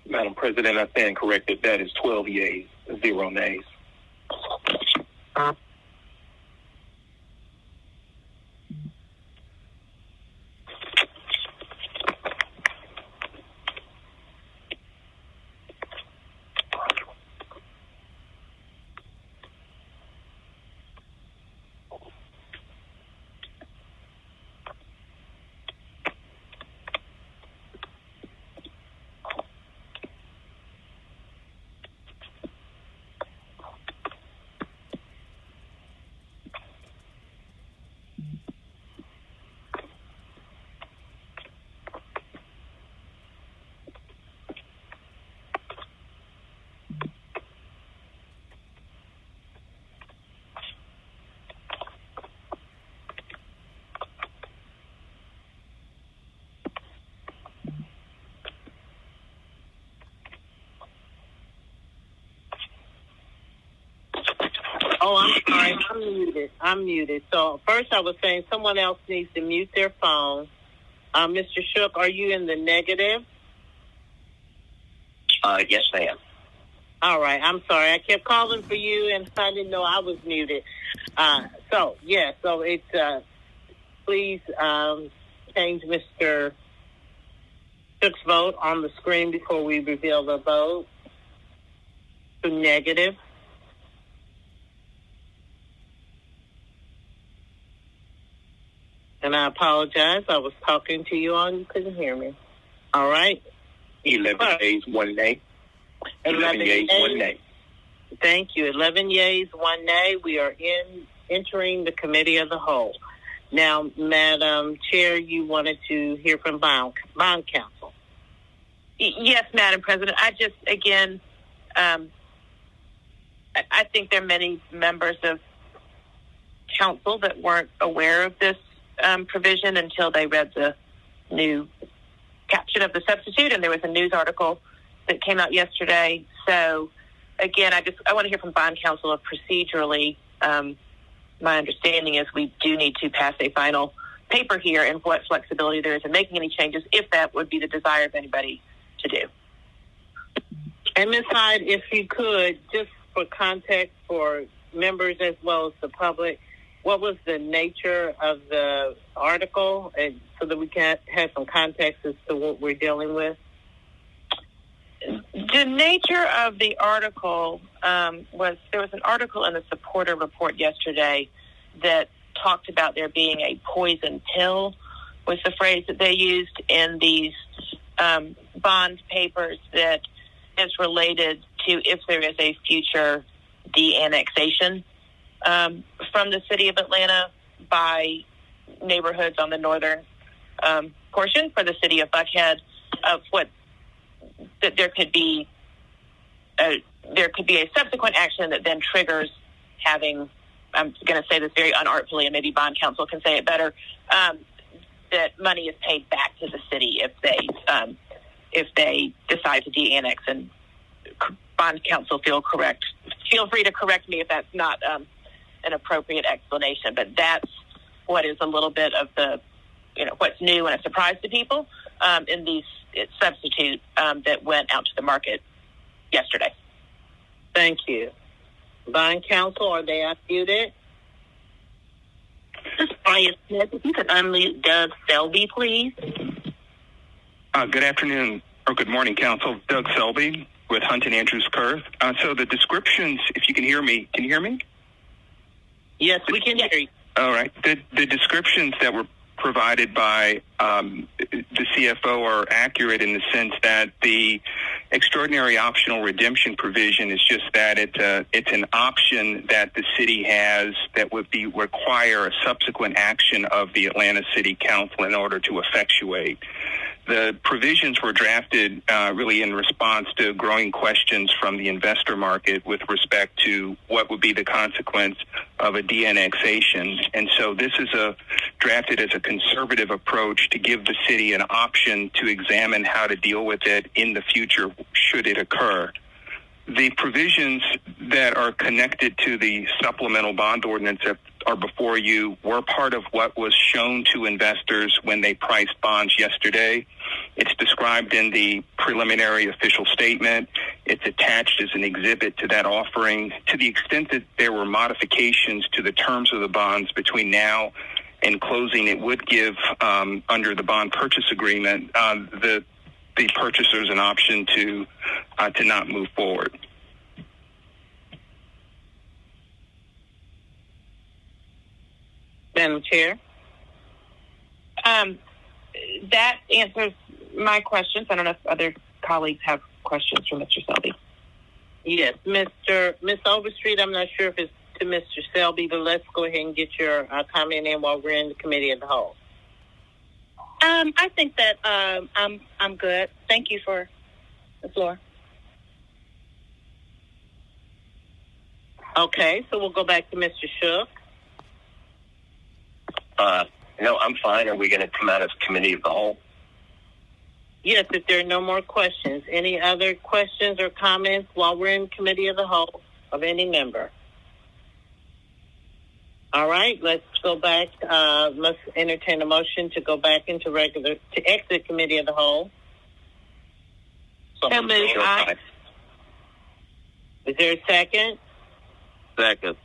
Madam President, I stand corrected. That is 12 yeas, 0 nays. Oh, I'm sorry. I'm muted. So first I was saying someone else needs to mute their phone. Mr. Shook, are you in the negative? Yes, ma'am. All right. I'm sorry. I kept calling for you, and I didn't know I was muted. So it's please change Mr. Shook's vote on the screen before we reveal the vote to negative. And I apologize. I was talking to you and you couldn't hear me. All right. 11 yeas, 1 nay. 11 yeas, 1 nay. Thank you. 11 yeas, 1 nay. We are entering the committee of the whole. Now, Madam Chair, you wanted to hear from bond counsel. Yes, Madam President. I just, again, I think there are many members of council that weren't aware of this provision until they read the new caption of the substitute, and there was a news article that came out yesterday. So, again, I want to hear from bond counsel of procedurally. My understanding is we do need to pass a final paper here and what flexibility there is in making any changes, if that would be the desire of anybody to do. And Ms. Hyde, if you could, just for context for members as well as the public, what was the nature of the article, and so that we can have some context as to what we're dealing with? The nature of the article was there was an article in the supporter report yesterday that talked about there being a poison pill, was the phrase that they used in these bond papers, that is related to if there is a future de-annexation from the city of Atlanta by neighborhoods on the northern portion for the city of Buckhead, of what that there could be a subsequent action that then triggers having, I'm going to say this very unartfully and maybe bond counsel can say it better, that money is paid back to the city if they decide to de-annex. And bond counsel feel free to correct me if that's not an appropriate explanation, but that's what is a little bit of the, what's new and a surprise to people in these substitute that went out to the market yesterday. Thank you. Bond counsel, are they unmuted? This is Brian Smith. If you could unmute Doug Selby, please. Good afternoon, or good morning, counsel. Doug Selby with Hunt and Andrews Kurth. So the descriptions, if you can hear me, can you hear me? Yes, we can hear you. All right. The descriptions that were provided by the CFO are accurate in the sense that the extraordinary optional redemption provision is just that it's an option that the city has that would require a subsequent action of the Atlanta City Council in order to effectuate. The provisions were drafted really in response to growing questions from the investor market with respect to what would be the consequence of a de-annexation. And so this is drafted as a conservative approach to give the city an option to examine how to deal with it in the future should it occur. The provisions that are connected to the supplemental bond ordinance that are before you were part of what was shown to investors when they priced bonds yesterday. It's described in the preliminary official statement. It's attached as an exhibit to that offering. To the extent that there were modifications to the terms of the bonds between now and closing, it would give, under the bond purchase agreement, the purchasers an option to not move forward. Madam Chair? That answers my questions. I don't know if other colleagues have questions for Mr. Selby. Yes, Miss Overstreet, I'm not sure if it's to Mr. Selby, but let's go ahead and get your comment in while we're in the committee of the whole. I think that I'm good. Thank you for the floor. Okay, so we'll go back to Mr. Shook. No, I'm fine. Are we going to come out of committee of the whole? Yes, if there are no more questions. Any other questions or comments while we're in committee of the whole of any member? All right, let's go back. Let's entertain a motion to go back into to exit committee of the whole. Aye. Is there a second? Second.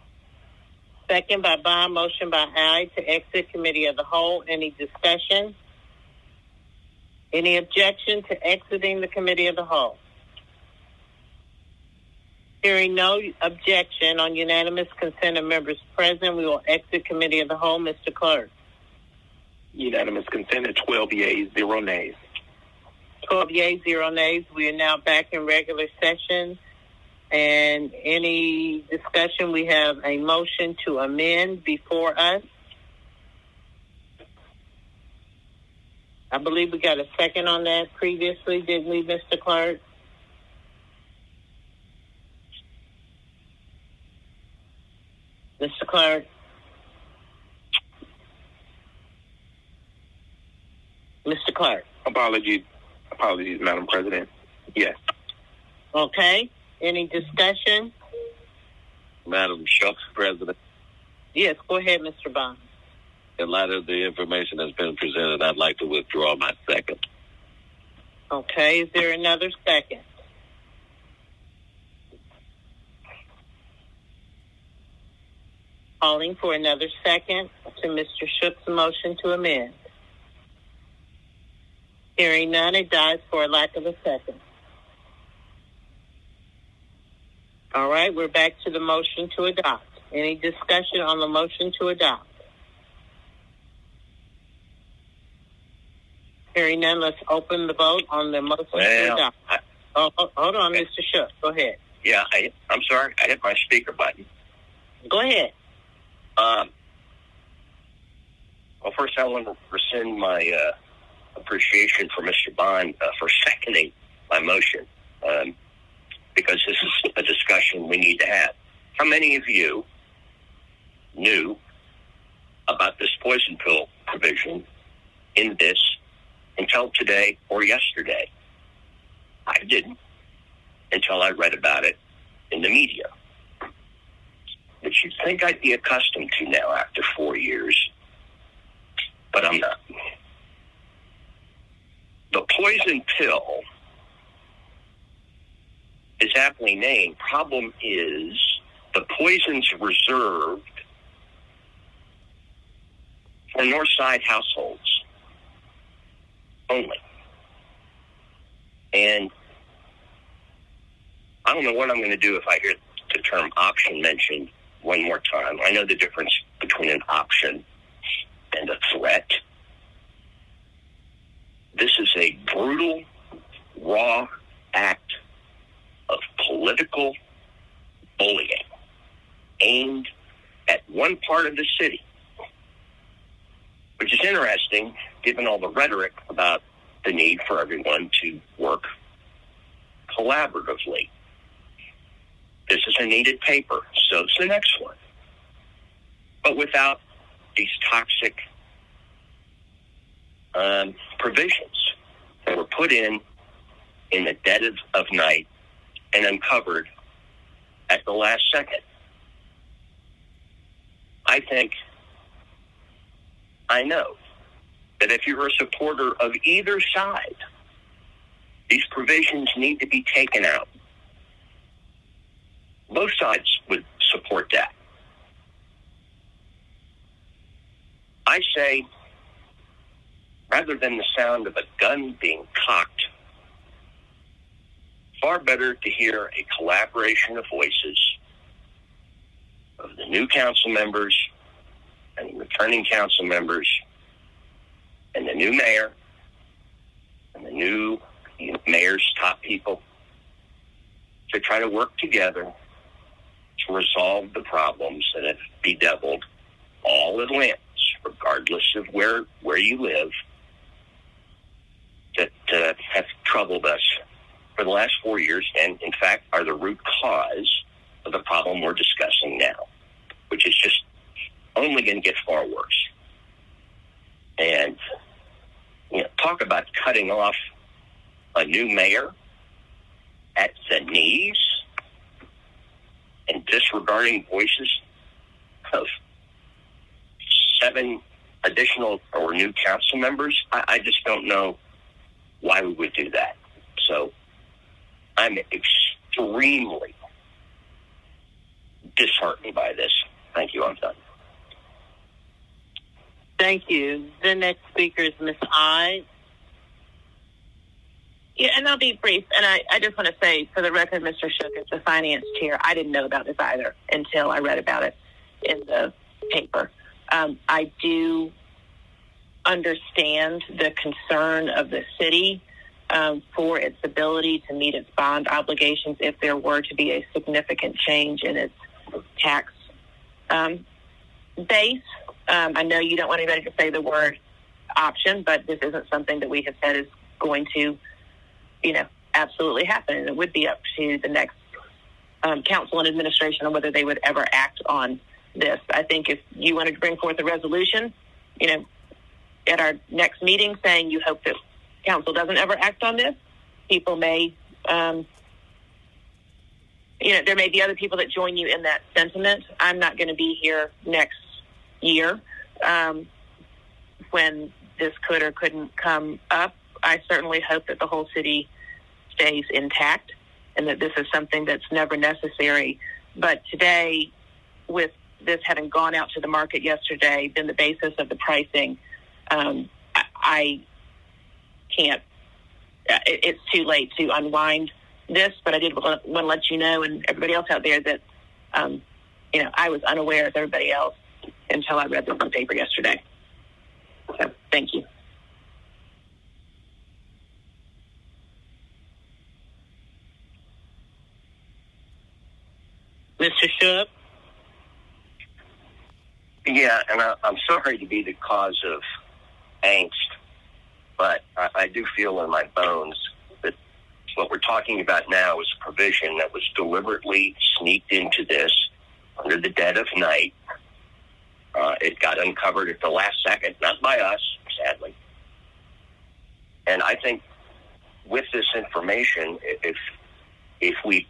Second by Bond, motion by Aye to exit committee of the whole. Any discussion? Any objection to exiting the committee of the whole? Hearing no objection, on unanimous consent of members present, we will exit committee of the whole. Mr. Clerk. Unanimous consent at 12 yeas, 0 nays. 12 yeas, 0 nays. We are now back in regular session. And any discussion, we have a motion to amend before us. I believe we got a second on that previously, didn't we, Mr. Clerk? Mr. Clerk? Mr. Clerk? Apologies, Madam President. Yes. Okay. Any discussion? Madam President. Yes, go ahead, Mr. Bond. In light of the information that's been presented, I'd like to withdraw my second. Okay. Is there another second? Calling for another second to Mr. Shook's motion to amend. Hearing none, it dies for a lack of a second. All right, we're back to the motion to adopt. Any discussion on the motion to adopt? Hearing none, let's open the vote on the motion to adopt. Hold on, Mr. Shook. Go ahead. Yeah, I'm sorry. I hit my speaker button. Go ahead. Well, first I want to rescind my appreciation for Mr. Bond for seconding my motion, because this is a discussion we need to have. How many of you knew about this poison pill provision in this until today or yesterday? I didn't until I read about it in the media, which you'd think I'd be accustomed to now after 4 years, but I'm not. The poison pill is aptly named. Problem is, the poison's reserved for North Side households only. And I don't know what I'm going to do if I hear the term option mentioned one more time. I know the difference between an option and a threat. This is a brutal, raw act of political bullying aimed at one part of the city, which is interesting given all the rhetoric about the need for everyone to work collaboratively. This is a needed paper, so is the next one. But without these toxic provisions that were put in the dead of night and uncovered at the last second. I know that if you're a supporter of either side, these provisions need to be taken out. Both sides would support that. I say, rather than the sound of a gun being cocked, far better to hear a collaboration of voices of the new council members and returning council members and the new mayor and the new mayor's top people to try to work together to resolve the problems that have bedeviled all Atlantans, regardless of where you live, that have troubled us for the last 4 years and, in fact, are the root cause of the problem we're discussing now, which is just only going to get far worse. And, talk about cutting off a new mayor at the knees and disregarding voices of 7 additional or new council members. I just don't know why we would do that. So I'm extremely disheartened by this. Thank you. I'm done. Thank you. The next speaker is Ms. I. Yeah, and I'll be brief. And I just want to say, for the record, Mr. Shook is the finance chair. I didn't know about this either until I read about it in the paper. I do understand the concern of the city for its ability to meet its bond obligations if there were to be a significant change in its tax base. I know you don't want anybody to say the word option, but this isn't something that we have said is going to, absolutely happen. And it would be up to the next council and administration on whether they would ever act on this. I think if you wanted to bring forth a resolution, at our next meeting saying you hope that council doesn't ever act on this, people may, there may be other people that join you in that sentiment. I'm not going to be here next year when this could or couldn't come up. I certainly hope that the whole city stays intact and that this is something that's never necessary. But today, with this having gone out to the market yesterday, been the basis of the pricing, I can't, it's too late to unwind this, but I did want to let you know and everybody else out there that, I was unaware of everybody else until I read this on the paper yesterday. So, thank you. Mr. Shook? Yeah, and I'm sorry to be the cause of angst, but I do feel in my bones that what we're talking about now is a provision that was deliberately sneaked into this under the dead of night. It got uncovered at the last second, not by us, sadly. And I think with this information, if we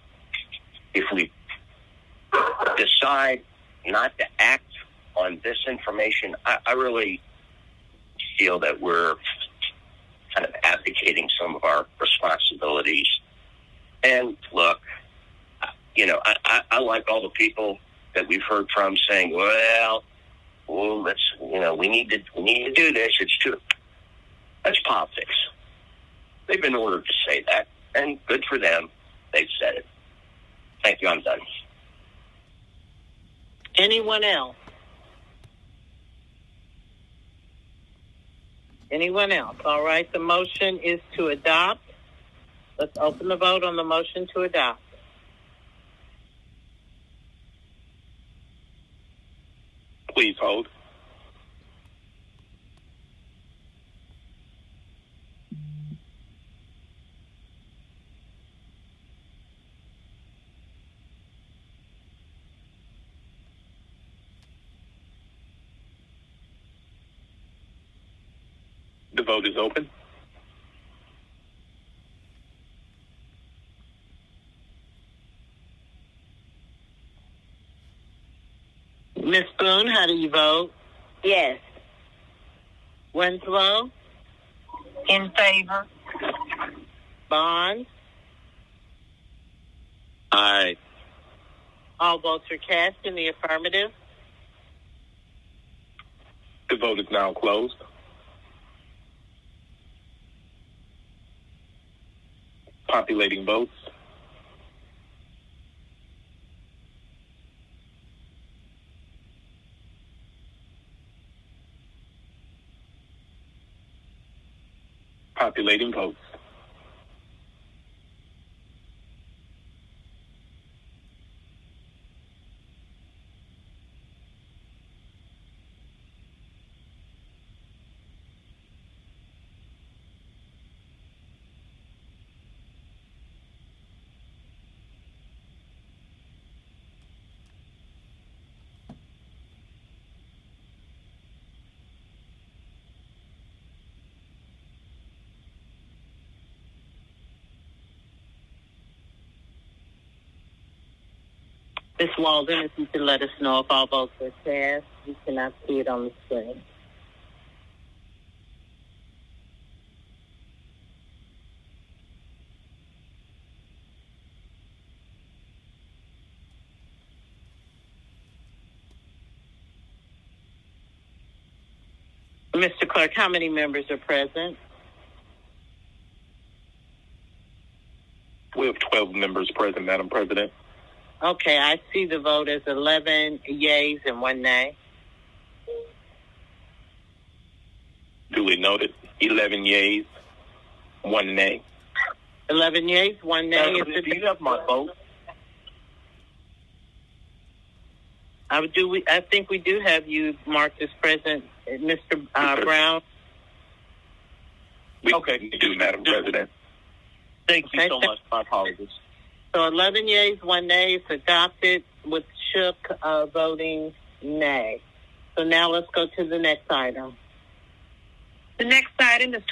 decide not to act on this information, I really feel that we're kind of abdicating some of our responsibilities. And look, I like all the people that we've heard from saying, well, let's, we need to do this. That's politics. They've been ordered to say that, and good for them. They've said it. Thank you. I'm done. Anyone else? Anyone else? All right, the motion is to adopt. Let's open the vote on the motion to adopt. Please hold. The vote is open. Ms. Boone, how do you vote? Yes. Winslow? In favor. Bond? Aye. All votes are cast in the affirmative. The vote is now closed. Populating votes. Populating votes. Ms. Walden, if you could let us know if all votes are cast. We cannot see it on the screen. Mr. Clerk, how many members are present? We have 12 members present, Madam President. Okay, I see the vote as 11 yeas and 1 nay. Duly noted. 11 yeas, 1 nay. 11 yeas, 1 nay. Do you have my vote? I think we do have you marked as present, Mr. Brown. We do, Madam President. Thank you so much. My apologies. So 11 yeas, 1 nay. It's adopted with Shook voting nay. So now let's go to the next item. The next item is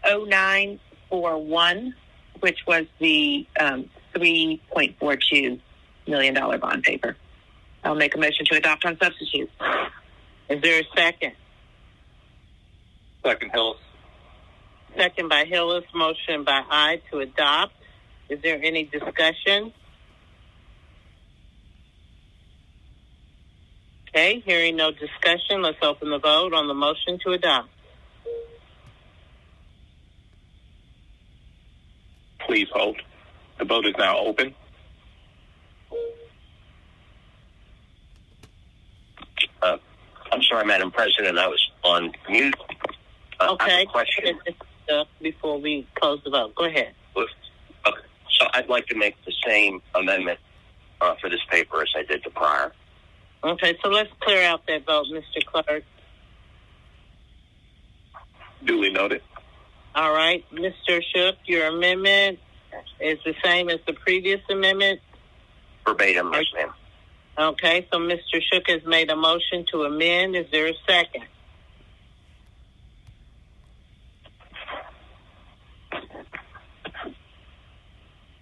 21-0941, which was the $3.42 million bond paper. I'll make a motion to adopt on substitute. Is there a second? Second, Hillis. Second by Hillis, motion by I to adopt. Is there any discussion? Okay, hearing no discussion, let's open the vote on the motion to adopt. Please hold. The vote is now open. I'm sorry, Madam President, I was on mute. Okay, I have a question. Before we close the vote, go ahead. Okay, so I'd like to make the same amendment for this paper as I did the prior. Okay, so let's clear out that vote, Mr. Clerk. Duly noted. All right, Mr. Shook, your amendment is the same as the previous amendment? Verbatim, yes, ma'am. Okay, so Mr. Shook has made a motion to amend. Is there a second?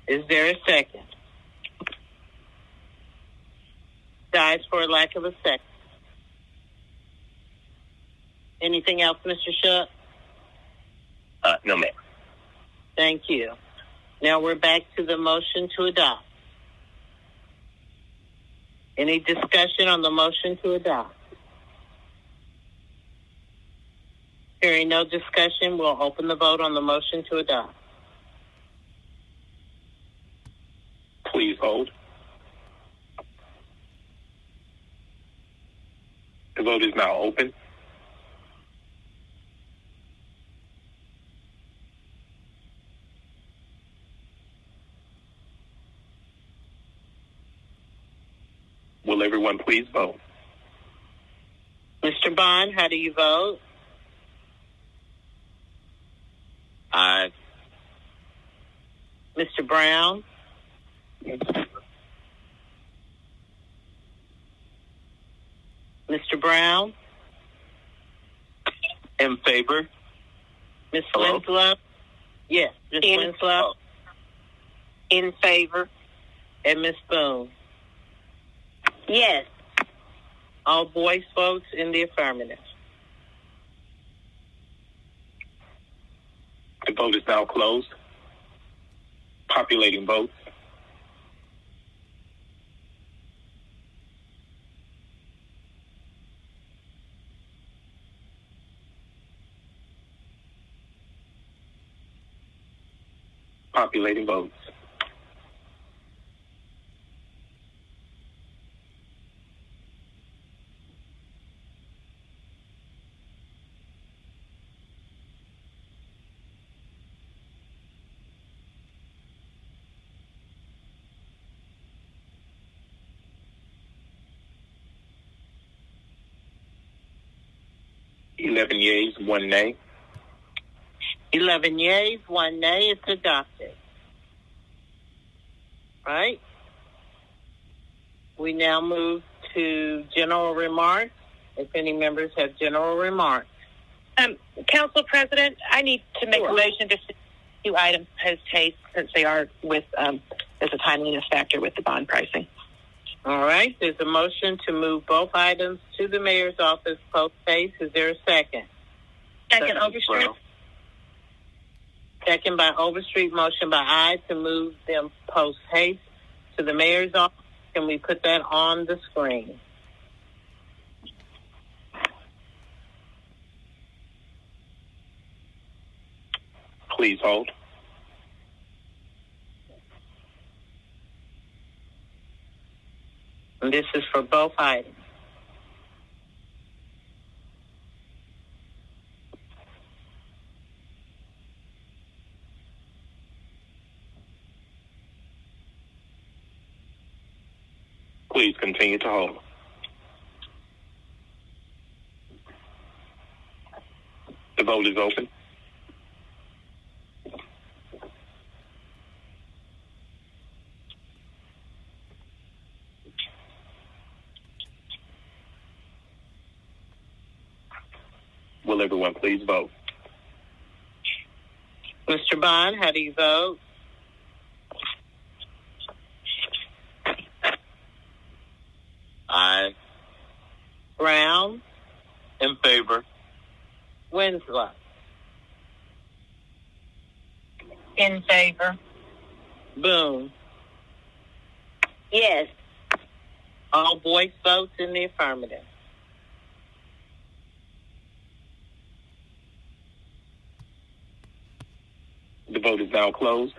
Is there a second? Dies for lack of a second. Anything else, Mr. Shook? No, ma'am. Thank you. Now we're back to the motion to adopt. Any discussion on the motion to adopt? Hearing no discussion, we'll open the vote on the motion to adopt. Please hold. The vote is now open. Will everyone please vote? Mr. Bond, how do you vote? Aye. Mr. Brown? Mr. Brown? In favor. Ms. Winslow? Yes, Ms. Winslow? In favor. And Ms. Boone? Yes. All voice votes in the affirmative. The vote is now closed. Populating votes. Populating votes. Eleven yeas, 1 nay. 11 yeas, 1 nay. It's adopted. Right? We now move to general remarks. If any members have general remarks. Council President, I need to make a motion to see 2 items post haste since they are with there's a timeliness factor with the bond pricing. All right. There's a motion to move both items to the mayor's office post haste. Is there a second? Second, Overstreet. Second by Overstreet. Motion by I to move them post haste to the mayor's office. Can we put that on the screen? Please hold. And this is for both items. Please continue to hold. The vote is open. Will everyone please vote? Mr. Bond, how do you vote? Aye. Brown? In favor. Winslow? In favor. Boone? Yes. All voice votes in the affirmative. The vote is now closed.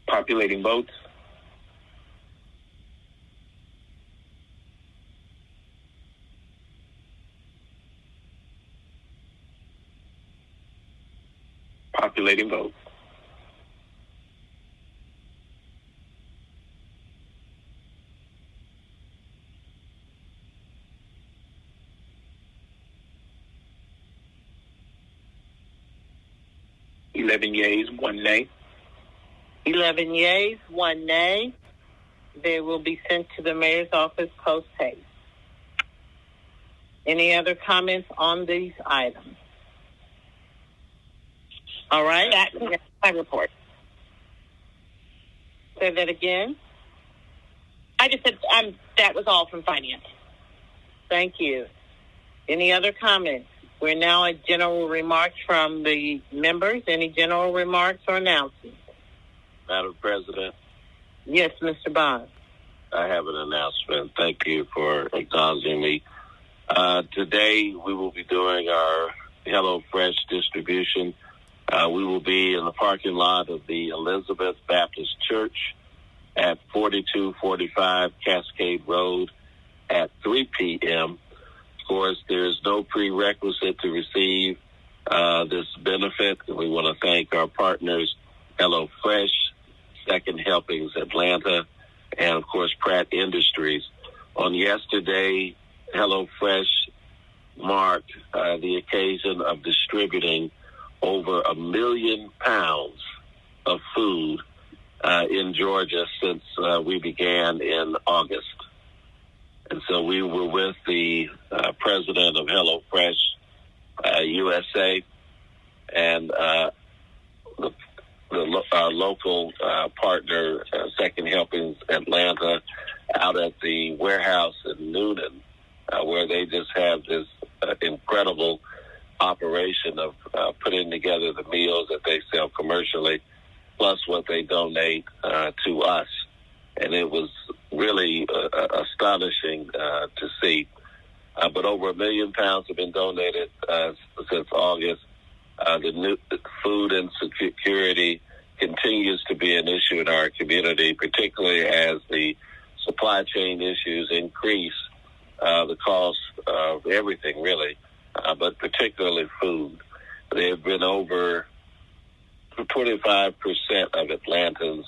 Populating votes. Populating votes. Eleven yeas, 1 nay. 11 yeas, 1 nay. They will be sent to the mayor's office post haste. Any other comments on these items? All right. That's my report. Say that again. I just said that was all from finance. Thank you. Any other comments? We're now at general remarks from the members. Any general remarks or announcements? Madam President. Yes, Mr. Bond. I have an announcement. Thank you for acknowledging me. Today we will be doing our HelloFresh distribution. We will be in the parking lot of the Elizabeth Baptist Church at 4245 Cascade Road at 3 p.m. Of course, there's no prerequisite to receive this benefit. We want to thank our partners, HelloFresh, Second Helpings Atlanta, and, of course, Pratt Industries. On yesterday, HelloFresh marked the occasion of distributing over 1 million pounds of food in Georgia since we began in August. And so we were with the president of HelloFresh USA and our local partner, Second Helpings Atlanta, out at the warehouse in Noonan, where they just have this incredible operation of putting together the meals that they sell commercially, plus what they donate to us. And it was really astonishing to see. But over 1 million pounds have been donated since August. The food insecurity continues to be an issue in our community, particularly as the supply chain issues increase the cost of everything, really, but particularly food. There have been over 25% of Atlantans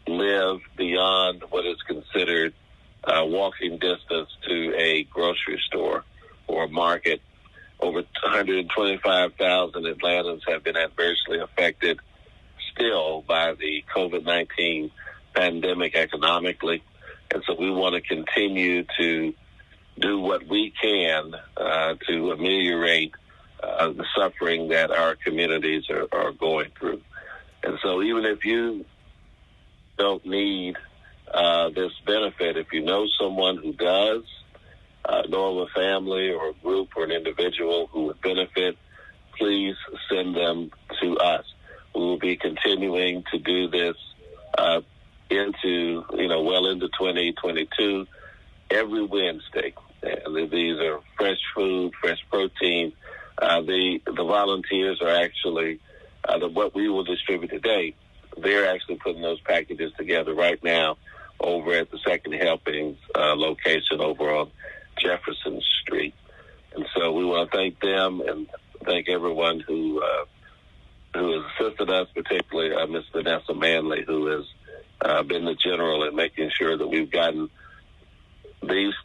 live beyond what is considered walking distance to a grocery store or a market. Over 125,000 Atlantans have been adversely affected still by the COVID-19 pandemic economically. And so we want to continue to do what we can to ameliorate the suffering that our communities are going through. And so even if you don't need this benefit. If you know someone who does, know of a family or a group or an individual who would benefit, please send them to us. We will be continuing to do this well into 2022 every Wednesday. And these are fresh food, fresh protein. The volunteers are actually what we will distribute today. They're actually putting those packages together right now over at the Second Helpings location over on Jefferson Street. And so we want to thank them and thank everyone who has assisted us, particularly Ms. Vanessa Manley, who has been the general in making sure that we've gotten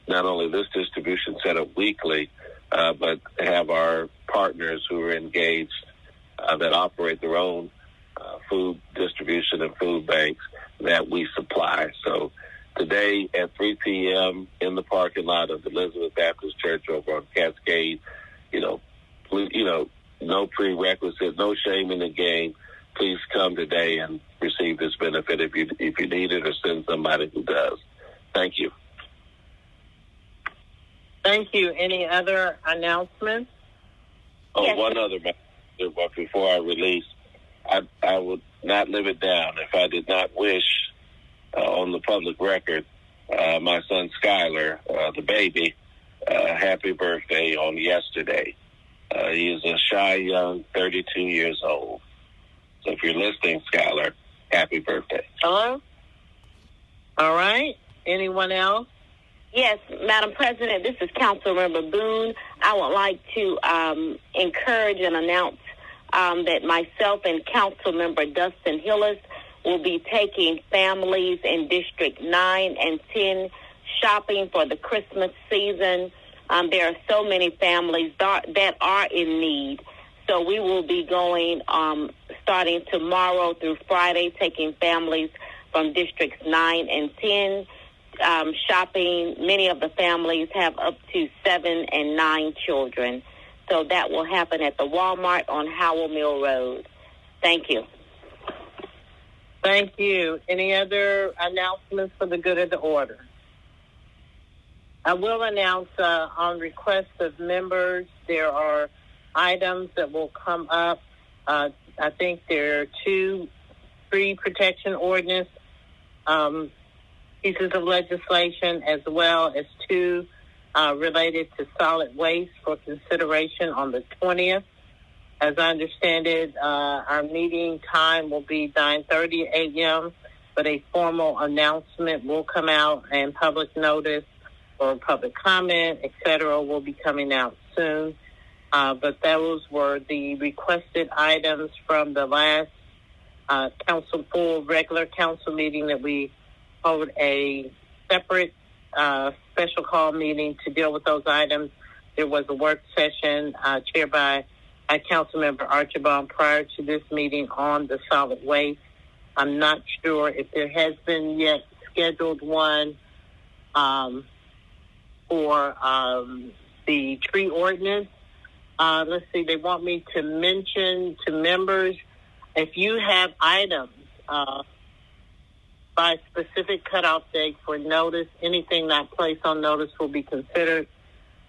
not only this distribution set up weekly, but have our partners who are engaged that operate their own food distribution and food banks that we supply. So today at 3 p.m. in the parking lot of the Elizabeth Baptist Church over on Cascade, no prerequisite, no shame in the game. Please come today and receive this benefit if you need it, or send somebody who does. Thank you. Thank you. Any other announcements? Oh, yes. One other matter before I release. I would not live it down if I did not wish on the public record my son Skylar, the baby, happy birthday on yesterday. He is a shy young 32 years old. So if you're listening, Skylar, happy birthday. Hello? All right. Anyone else? Yes, Madam President, this is Councilmember Boone. I would like to encourage and announce that myself and Councilmember Dustin Hillis will be taking families in District 9 and 10 shopping for the Christmas season. There are so many families that are in need. So we will be going starting tomorrow through Friday, taking families from Districts 9 and 10 shopping. Many of the families have up to 7 and 9 children. So that will happen at the Walmart on Howell Mill Road. Thank you. Thank you. Any other announcements for the good of the order? I will announce on request of members, there are items that will come up. I think there are 2 tree protection ordinance pieces of legislation, as well as 2 related to solid waste for consideration on the 20th. As I understand it, our meeting time will be 9:30 a.m., but a formal announcement will come out, and public notice or public comment, etc., will be coming out soon. But those were the requested items from the last regular council meeting that we hold a separate special call meeting to deal with those items. There was a work session chaired by Councilmember Archibald prior to this meeting on the solid waste. I'm not sure if there has been yet scheduled one for the tree ordinance. Let's see, they want me to mention to members, if you have items by specific cutoff date for notice, anything not placed on notice will be considered.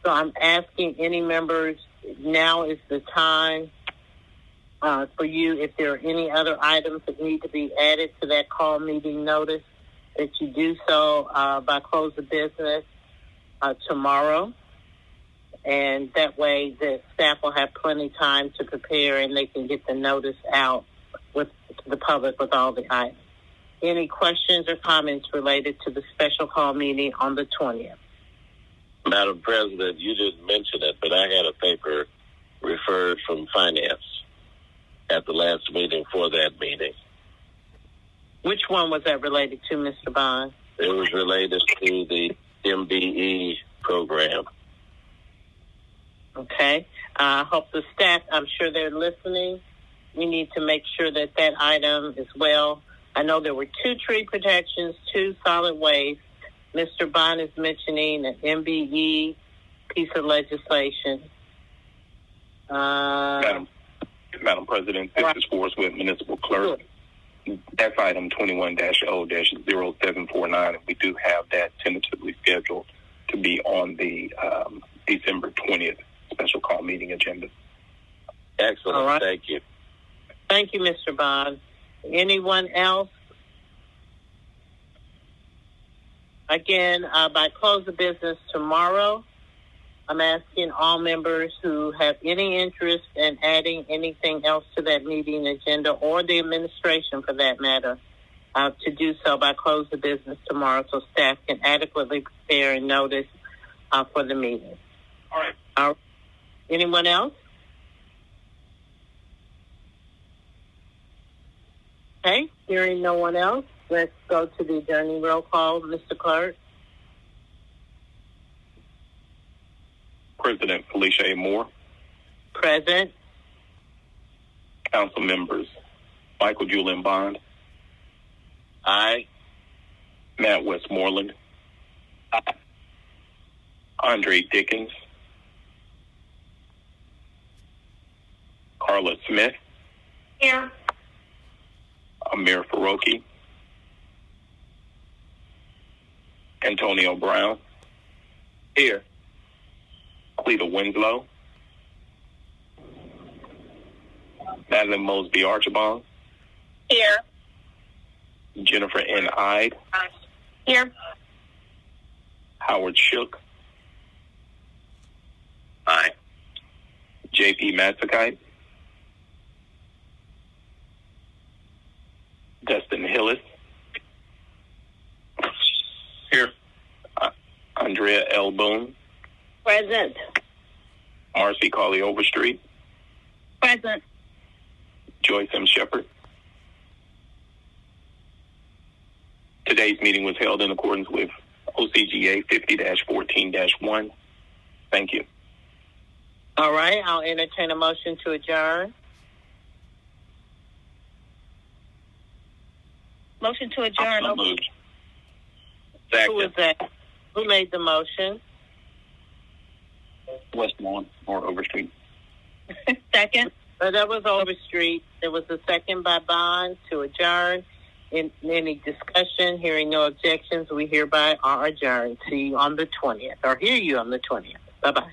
So I'm asking any members, now is the time for you, if there are any other items that need to be added to that call meeting notice, that you do so by close of business tomorrow. And that way the staff will have plenty of time to prepare, and they can get the notice out to the public with all the items. Any questions or comments related to the special call meeting on the 20th? Madam President, you didn't mention it, but I had a paper referred from Finance at the last meeting for that meeting. Which one was that related to, Mr. Bond? It was related to the MBE program. Okay. I hope the staff, I'm sure they're listening. We need to make sure that that item as well. I know there were 2 tree protections, 2 solid waste. Mr. Bond is mentioning an MBE piece of legislation. Madam President, this is Forrest Whit, Municipal Clerk. That's item 21-0-0749, and we do have that tentatively scheduled to be on the December 20th special call meeting agenda. Excellent. All right. Thank you. Thank you, Mr. Bond. Anyone else? Again, by close of business tomorrow, I'm asking all members who have any interest in adding anything else to that meeting agenda, or the administration for that matter, to do so by close of business tomorrow so staff can adequately prepare and notice for the meeting. All right. Anyone else? Okay, hearing no one else, let's go to the adjourning roll call. Mr. Clerk. President Felicia A. Moore. Present. Council members Michael Julian Bond. Aye. Matt Westmoreland. Aye. Andre Dickens. Carla Smith. Here. Amir Faroki. Antonio Brown. Here. Cleta Winslow. Madeline Mosby Archibald. Here. Jennifer N. Ide. Here. Howard Shook. Aye. J.P. Matsakite. Dustin Hillis. Here. Andrea L. Boone. Present. Marcy Cauley Overstreet. Present. Joyce M. Shepard. Today's meeting was held in accordance with OCGA 50-14-1. Thank you. All right, I'll entertain a motion to adjourn. Motion to adjourn. So moved. Who was that? Who made the motion? Westmoreland or Overstreet. Second. That was Overstreet. There was a second by Bond to adjourn. In any discussion, hearing no objections, we hereby are adjourned. See you on the 20th, or hear you on the 20th. Bye-bye.